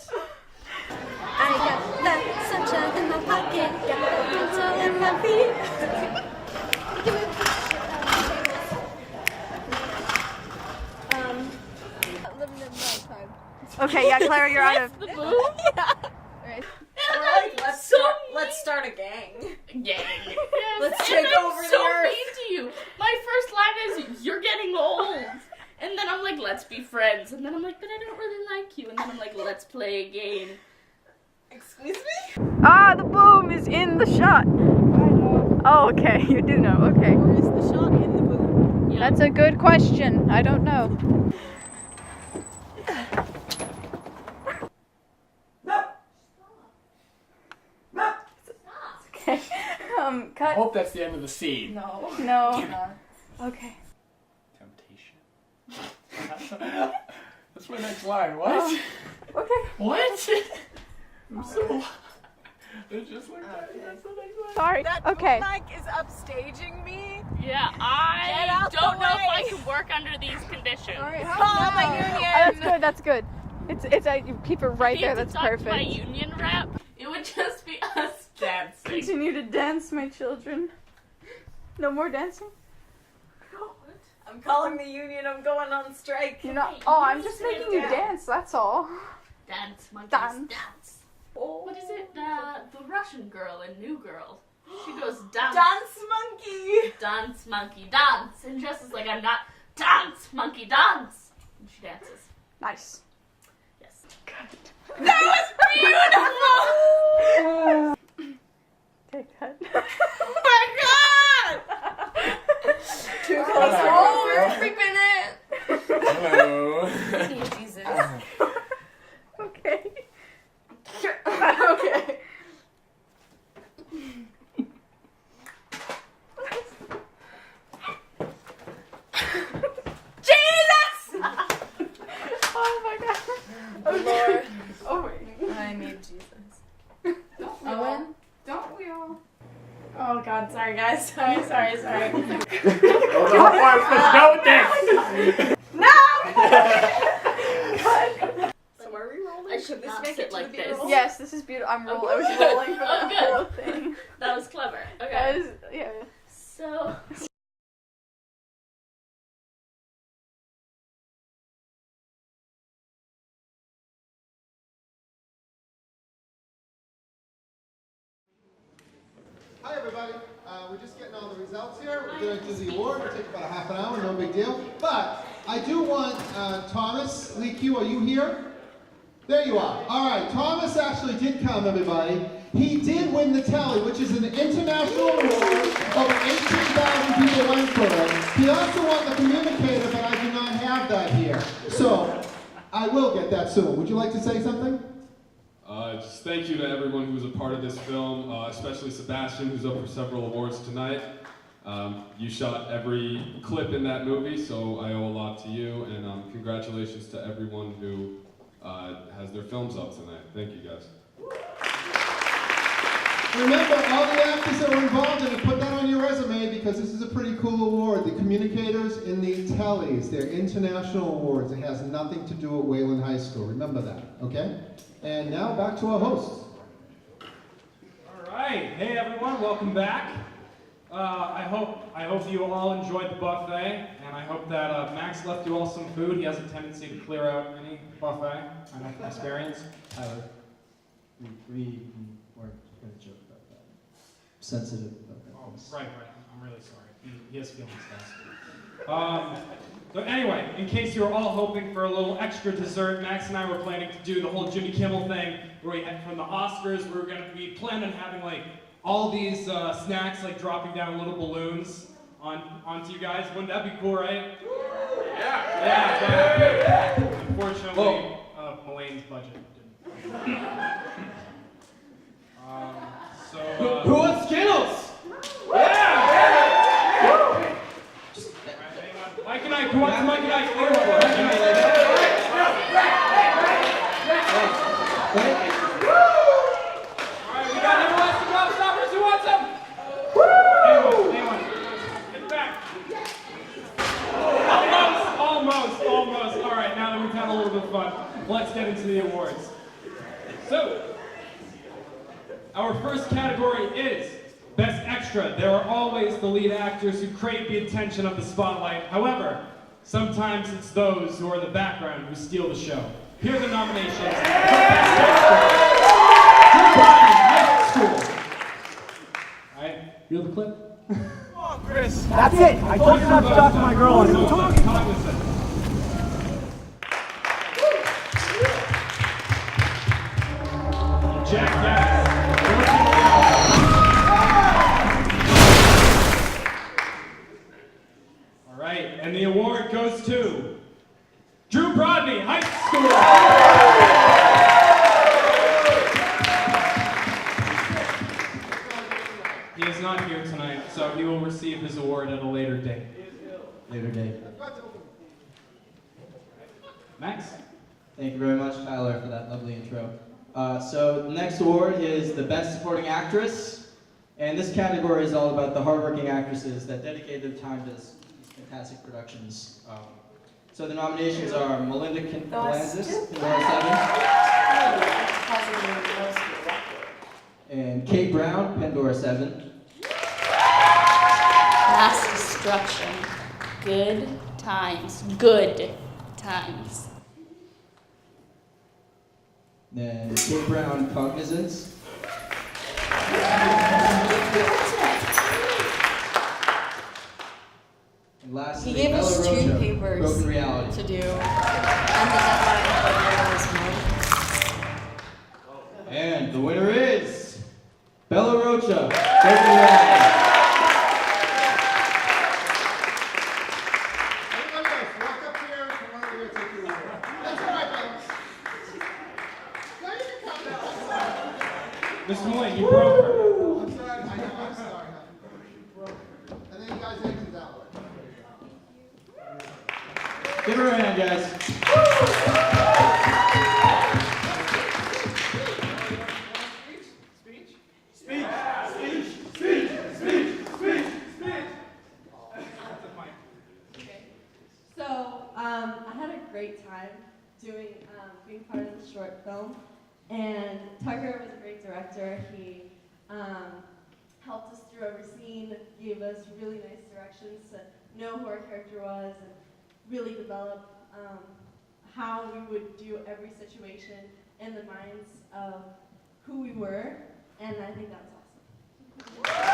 I got that sunshine in my pocket, got that pencil in my feet. Okay, yeah, Clara, you're out of the boom. Yeah. Right. Let's start a gang. Yes. Let's And take I'm over so the earth. mean to you. My first line is, you're getting old. And then I'm like, let's be friends. And then I'm like, but I don't really like you. And then I'm like, let's play a game. Excuse me? Ah, the boom is in the shot. I know. Oh, okay, you do know, okay. Where is the shot in the boom? Yeah. That's a good question. I don't know. Okay. Cut. I hope that's the end of the scene. No. Damn it. Okay. Temptation. That's my next line. What? Okay. What? I'm so. It's just like that. That's the next line. Sorry. That Okay. Mike is upstaging me. Yeah, Get I out don't the know if way. I can work under these conditions. Alright, call my union. That's good, that's good. It's you keep it right there, that's If you perfect. my union rep, it would just be us dancing. Continue to dance, my children. No more dancing? I'm calling the union. I'm going on strike. You're not. Oh, I'm just making you dance. That's all. Dance, monkeys, Dance. dance. What is it? The Russian girl in New Girl. She goes dance. Dance monkey. Dance, monkey, dance. And Jess is like, I'm not. Dance, monkey, dance. And she dances. Nice. Yes. That was beautiful. Okay, cut. Oh my god. Too close. Oh, we're freaking it. Hello. Jesus. Okay. Okay. Jesus! Oh my god. Lord. Oh wait. I need Jesus. Owen? Don't we all? Oh god, sorry guys. Sorry. Let's go with this. No! So are we rolling? Should this not make sit it to like the this. B-roll? Yes, this is beautiful. I'm rolling. I was good. rolling for Oh, that good. whole thing. That was clever. Okay. That was, yeah. So. Hi, everybody. We're just getting all the results here. We're going to do the award. It'll take about a half an hour, no big deal. But I do want Thomas Lee Q, are you here? There you are. All right, Thomas actually did come, everybody. He did win the tally, which is an international award. Over 18,000 people went for it. He also won the communicator, but I do not have that here. So I will get that soon. Would you like to say something? Just thank you to everyone who was a part of this film, especially Sebastian, who's up for several awards tonight. You shot every clip in that movie, so I owe a lot to you, and congratulations to everyone who has their films up tonight. Thank you, guys. Remember, all the actors that were involved in it, put that on your resume because this is a pretty cool award. The communicators and the tellies, they're international awards. It has nothing to do with Wayland High School. Remember that, okay? And now back to our hosts. All right, hey everyone, welcome back. I hope you all enjoyed the buffet, and I hope that Max left you all some food. He has a tendency to clear out any buffet. I know from experience. Tyler, we weren't going to joke about that. Sensitive about that. Oh, right. I'm really sorry. He has feelings, guys. So anyway, in case you were all hoping for a little extra dessert, Max and I were planning to do the whole Jimmy Kimmel thing, where we had from the Oscars, we were going to be planning on having like all these snacks like dropping down little balloons onto you guys. Wouldn't that be cool, right? Yeah. But unfortunately, Mullane's budget didn't. Who wants Skittles? Mike and I, who wants Mike and I? Alright, we got everlasting gobstoppers. Who wants them? Anyone. Get back. Almost. Alright, now that we've had a little bit of fun, let's get into the awards. So, our first category is Best Extra. There are always the lead actors who crave the attention of the spotlight. However, sometimes it's those who are in the background who steal the show. Here are the nominations for Best Extra. High School. Alright, feel the clip? Come on, Chris. That's it. I told you not to talk to my girl. I'm talking. Jackass. All right, and the award goes to Drew Brodney, High School. He is not here tonight, so he will receive his award at a later date. Later date. Max? Thank you very much, Tyler, for that lovely intro. So the next award is the Best Supporting Actress. And this category is all about the hardworking actresses that dedicate their time to these fantastic productions. So the nominations are Melinda Kalanzis, Pandora 7. And Kate Brown, Pandora 7. Mass destruction. Good times. Good times. Then Kate Brown, Cognizance. And lastly, He gave us Bella 2 Rocha, papers Broken Reality. to do, and the deadline was And the winner is Bella Rocha, Broken Reality. Mr. Mullane, you broke her. I'm sorry. I'm sorry. You broke it. And then you guys exit that way. Give her a hand, guys. So, I had a great time doing being part of the short film. And Tucker was a great director. He helped us through every scene, gave us really nice directions to know who our character was, and really develop how we would do every situation in the minds of who we were, and I think that was awesome.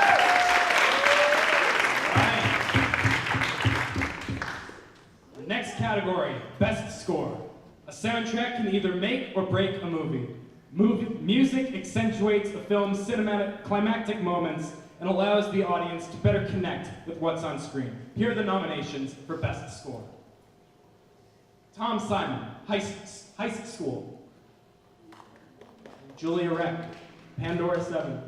Next category, best score. A soundtrack can either make or break a movie. Music accentuates a film's cinematic climactic moments and allows the audience to better connect with what's on screen. Here are the nominations for best score. Tom Simon, Heist School. Julia Reck, Pandora 7.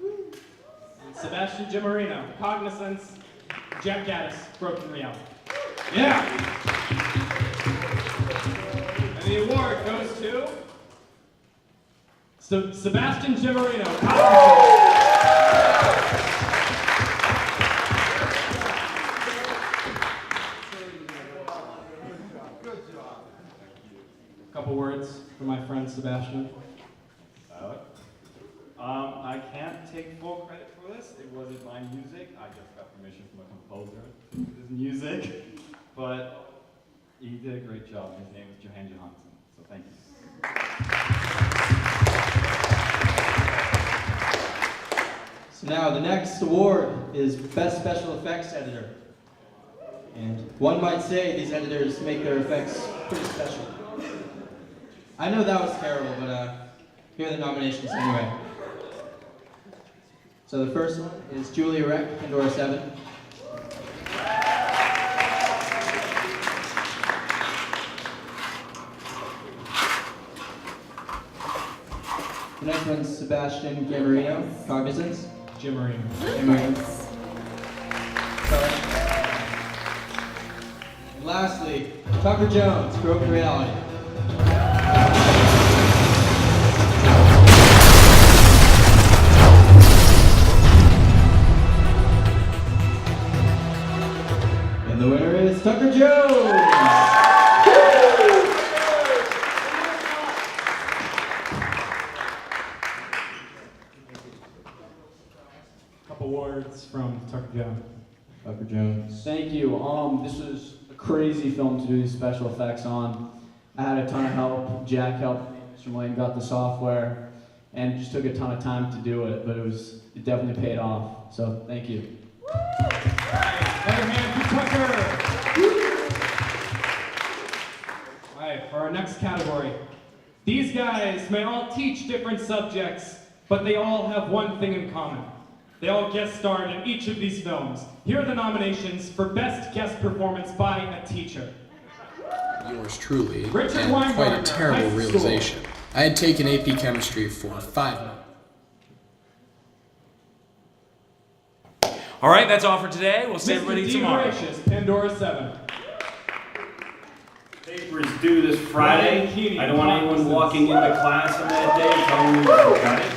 And Sebastian Gimarino, Cognizance. Jack Gaddis, Broken Reality. Yeah! And the award goes to Sebastian Gimarino, Cognizance. Couple words from my friend Sebastian. I can't take full credit for this. It wasn't my music. I just got permission from a composer to do his music. But he did a great job. His name is Johan Johansson. So thank you. So now the next award is Best Special Effects Editor. And one might say these editors make their effects pretty special. I know that was terrible, but here are the nominations anyway. So the first one is Julia Reck, Pandora 7. The next one's Sebastian Gimarino, Cognizance. Gimarino. Sorry. And lastly, Tucker Jones, Broken Reality. And the winner is Tucker Jones! Couple words from Tucker Jones. Tucker Jones. Thank you. This was a crazy film to do these special effects on. I had a ton of help. Jack helped me. Mr. Wayland got the software, and it just took a ton of time to do it, but it definitely paid off. So thank you. Another hand for Tucker. All right, for our next category. These guys may all teach different subjects, but they all have one thing in common. They all guest starred in each of these films. Here are the nominations for Best Guest Performance by a Teacher. Yours truly, Richard and quite a Weingartner, terrible High School. realization. I had taken AP Chemistry for 5 months. All right, that's all for today. We'll see everybody tomorrow. Gracious, Pandora 7. Papers due this Friday. I don't want anyone walking into class on that day telling me you got it.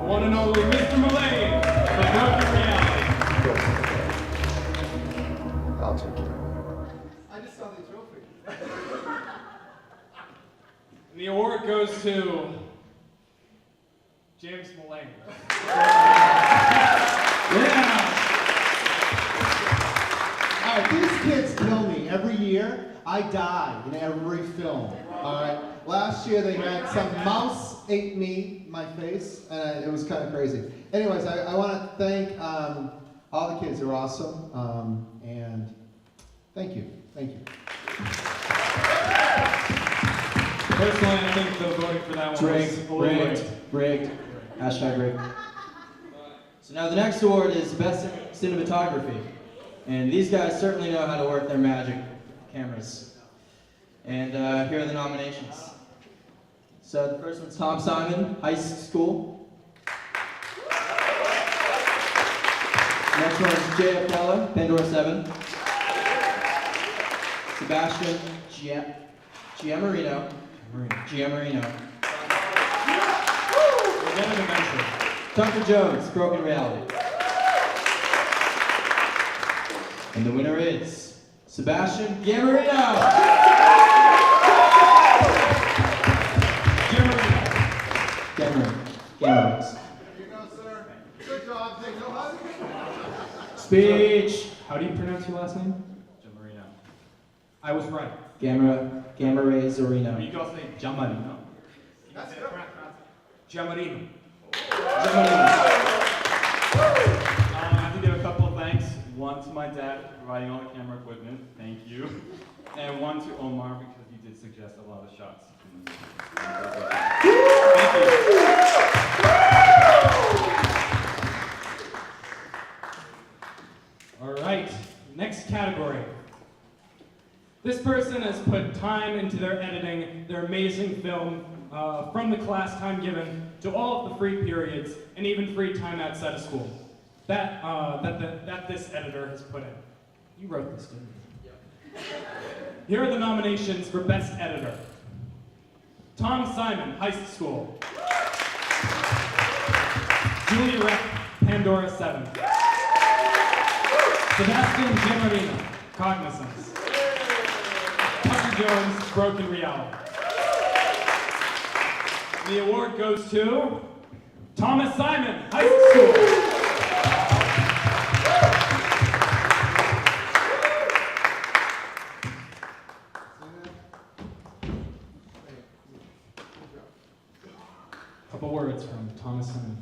One and only Mr. Mullane for Broken Reality. I'll take it. I just saw the trophy. And the award goes to James Mullane. Yeah. All right, these kids kill me every year. I die in every film. All right. Last year they had some mouse ate me, my face, and it was kind of crazy. Anyways, I want to thank all the kids. They're awesome, and thank you. Thank you. Personally, I think the voting for that one was a little late. Rigged. Hashtag rigged. So now the next award is Best Cinematography. And these guys certainly know how to work their magic cameras. And here are the nominations. So the first one's Tom Simon, Heist School. Next one is J.F. Keller, Pandora 7. Sebastian Giammarino. Tucker Jones, Broken Reality. And the winner is Sebastian Gamarino. Gamarino. Good job, take no hug. Speech. How do you pronounce your last name? Jamarino. I was right. Gamare Zorino. You can also say Jamarino. That's good. Giamarino. I have to give a couple of thanks. One to my dad for providing all the camera equipment. Thank you. And one to Omar because he did suggest a lot of shots. Thank you. All right, next category. This person has put time into their editing, their amazing film, from the class time given to all of the free periods and even free time outside of school. That this editor has put in. You wrote this, didn't you? Yeah. Here are the nominations for Best Editor. Tom Simon, High School. Julia Rep, Pandora 7. Sebastian Giamarino, Cognizance. Tucker Jones, Broken Reality. The award goes to Thomas Simon, High School. Couple words from Thomas Simon.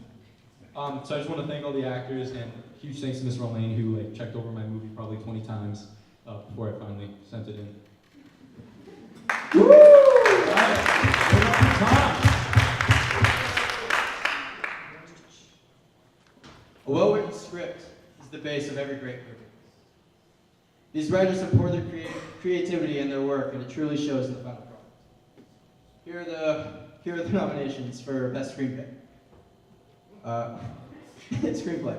So I just want to thank all the actors and huge thanks to Miss Wayland who checked over my movie probably 20 times before I finally sent it in. Woo! A well-written script is the base of every great movie. These writers have poured their creativity in their work, and it truly shows in the final product. Here are the nominations for Best Screenplay. Screenplay.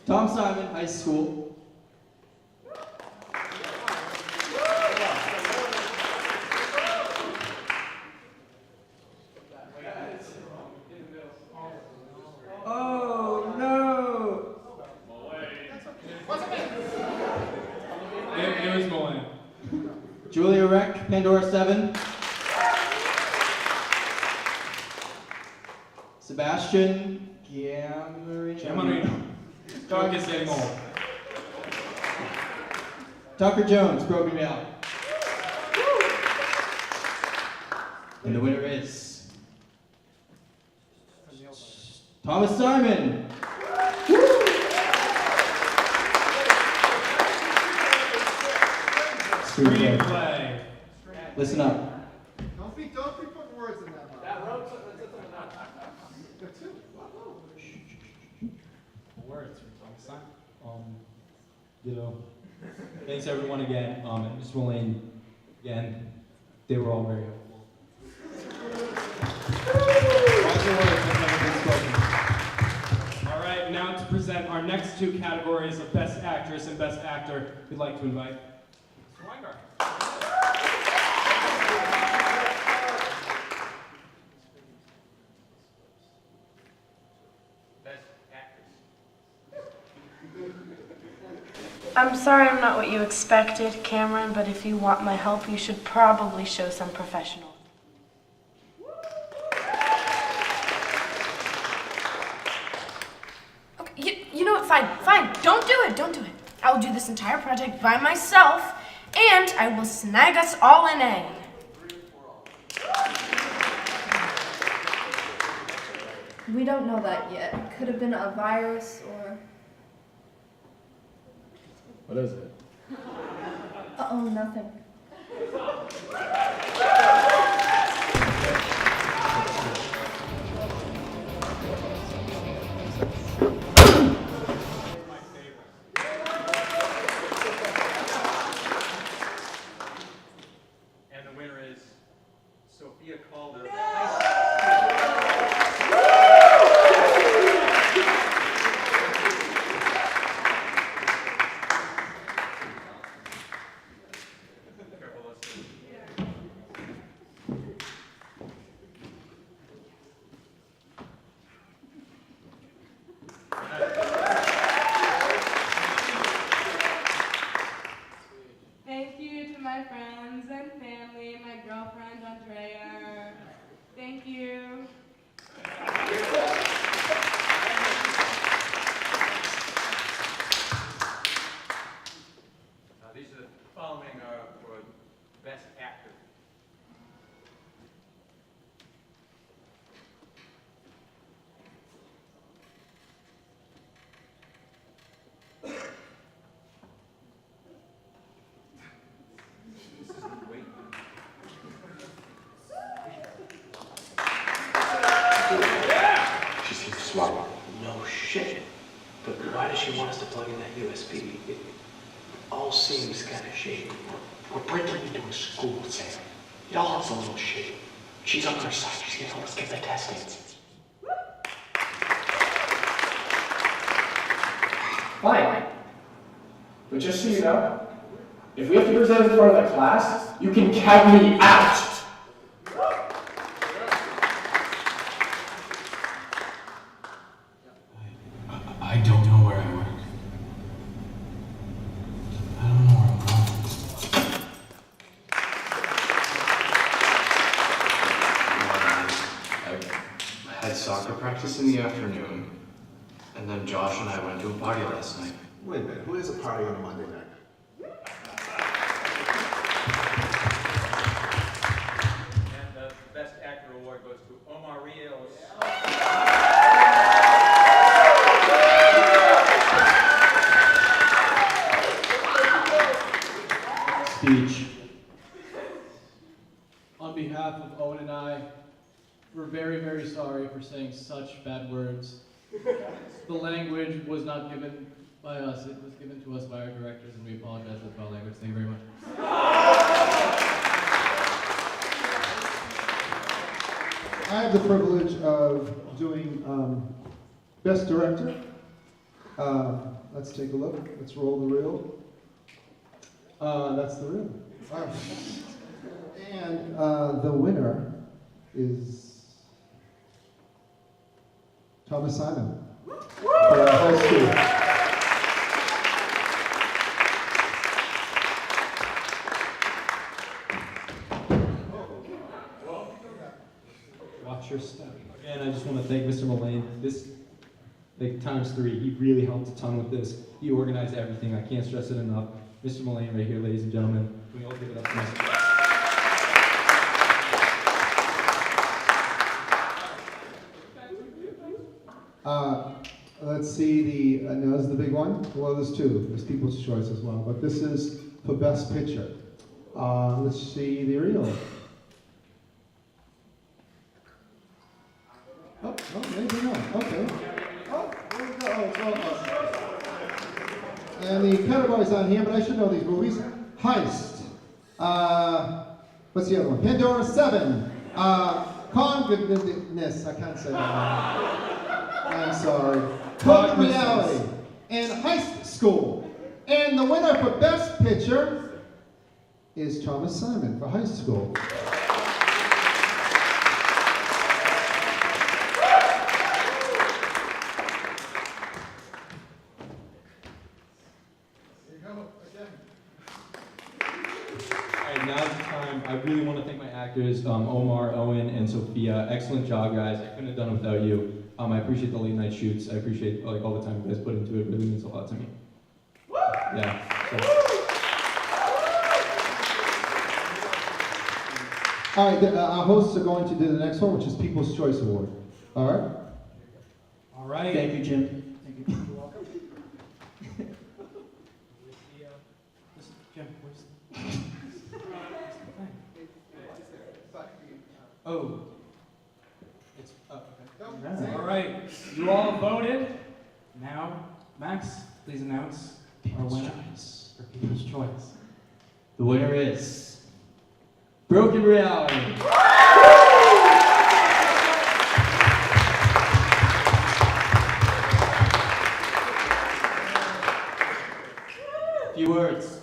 Tom Simon, High School. Oh no! It was Wayland. Julia Rec, Pandora 7. Sebastian Giamarino. Joke is getting old. Tucker Jones, Broken Reality. And the winner is Thomas Simon. Screenplay. Listen up. Don't be putting words in that mouth. That wrote got two. Words from Thomas Simon. Thanks everyone again. And Miss Wayland, again, they were all very helpful. All right, now to present our next two categories of Best Actress and Best Actor, we'd like to invite Mr. Weingarten. I'm sorry I'm not what you expected, Cameron, but if you want my help, you should probably show some professionalism. Okay, you know what? Fine. Don't do it. I will do this entire project by myself, and I will snag us all an A. We don't know that yet. It could have been a virus or... What is it? Uh-oh, nothing. And the winner is Sophia Calder. No shit. But why does she want us to plug in that USB? It all seems kind of shady. We're breaking into a school, Sam. It all looks a little shady. She's on our side. She's gonna help us get the testing. Fine. But just so you know, if we have to present in front of the class, you can count me out. I don't know where I work. I don't know where I'm going. I had soccer practice in the afternoon, and then Josh and I went to a party last night. Wait a minute, who has a party on a Monday night? And the Best Actor Award goes to Omar Rios. Speech. On behalf of Owen and I, we're very, very sorry for saying such bad words. The language was not given by us, it was given to us by our directors, and we apologize for the foul language. Thank you very much. I have the privilege of doing Best Director. Let's take a look. Let's roll the reel. That's the reel. All right. And the winner is Thomas Simon. High school. Watch your step. Again, I just want to thank Mr. Mullane. This, like, times 3, he really helped a ton with this. He organized everything. I can't stress it enough. Mr. Mullane right here, ladies and gentlemen. Can we all give it up for Mr. Let's see the, no, this is the big one. Well, there's two. There's People's Choice as well. But this is for Best Picture. Let's see the reel. Oh, maybe not. Okay. Oh, there we go. Oh. And the category's on here, but I should know these movies. Heist. What's the other one? Pandora 7. Congruence. I can't say that. I'm sorry. Broken Reality. And Heist School. And the winner for Best Picture is Thomas Simon for Heist School. I really want to thank my actors, Omar, Owen, and Sophia. Excellent job, guys. I couldn't have done it without you. I appreciate the late night shoots. I appreciate all the time you guys put into it. It really means a lot to me. Yeah. All right, our hosts are going to do the next one, which is People's Choice Award. All right? All right. Thank you, Jim. Thank you. You're welcome. Jim, where's Oh. It's okay. All right. You all voted. Now, Max, please announce our winner for People's Choice. The winner is Broken Reality. Few words.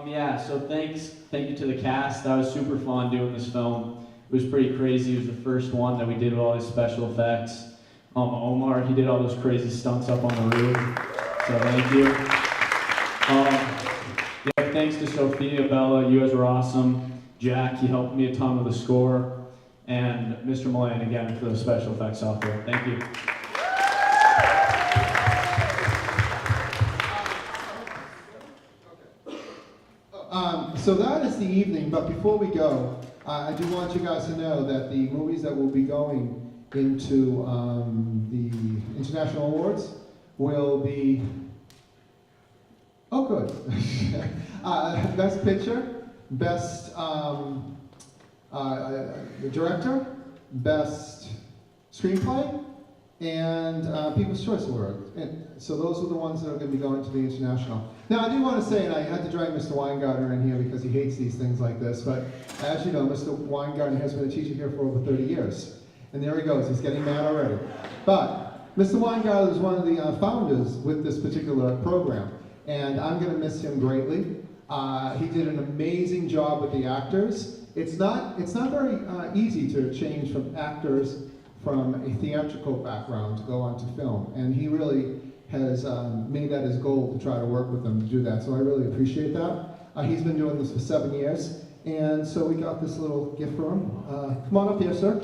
Yeah, so thank you to the cast. That was super fun doing this film. It was pretty crazy. It was the first one that we did with all these special effects. Omar, he did all those crazy stunts up on the roof. So thank you. Yeah, thanks to Sophia, Bella, you guys were awesome. Jack, he helped me a ton with the score. And Mr. Mullane, again, for the special effects software. Thank you. So that is the evening, but before we go, I do want you guys to know that the movies that will be going into the International Awards will be, oh good, Best Picture, Best Director, Best Screenplay, and People's Choice Award. And so those are the ones that are going to be going to the international. Now, I do want to say, and I had to drag Mr. Weingartner in here because he hates these things like this, but as you know, Mr. Weingartner has been a teacher here for over 30 years. And there he goes, he's getting mad already. But Mr. Weingartner is one of the founders with this particular program, and I'm going to miss him greatly. He did an amazing job with the actors. It's not very easy to change from actors from a theatrical background to go on to film, and he really has made that his goal to try to work with them to do that, so I really appreciate that. He's been doing this for 7 years, and so we got this little gift for him. Come on up here, sir.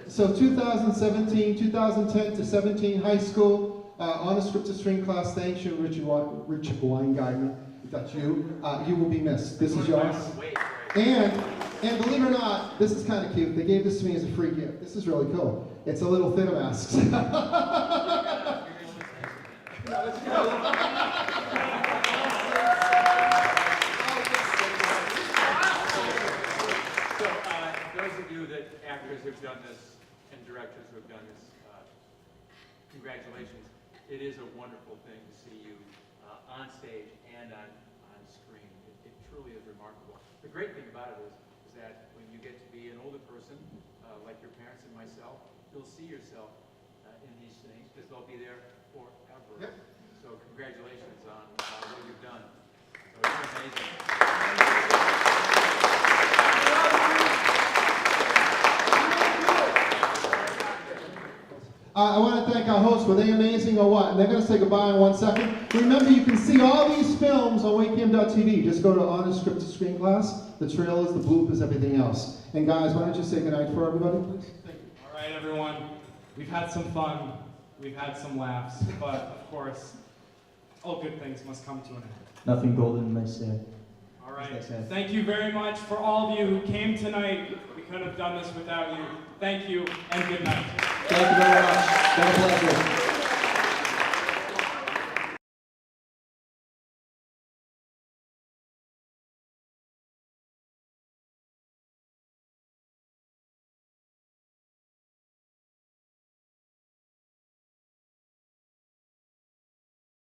So 2017, 2010 to 17 high school, on a script to screen class. Thank you, Richard Weingartner. That's you. You will be missed. This is yours. And believe it or not, this is kind of cute. They gave this to me as a free gift. This is really cool. It's a little theater mask. Those of you that actors who've done this and directors who have done this, congratulations. It is a wonderful thing to see you on stage and on screen. It truly is remarkable. The great thing about it is that when you get to be an older person, like your parents and myself, you'll see yourself in these things because they'll be there forever. Yep. So congratulations on what you've done. So it's amazing. I want to thank our hosts. Were they amazing or what? And they're going to say goodbye in 1 second. Remember, you can see all these films on waycam.tv. Just go to Honest Script to Screen class, the trailers, the bloopers, everything else. And guys, why don't you say goodnight for everybody, please? Thank you. All right, everyone. We've had some fun. We've had some laughs. But, of course, all good things must come to an end. Nothing golden may stay. All right. Thank you very much for all of you who came tonight. We couldn't have done this without you. Thank you, and good night. Thank you very much. Been a pleasure.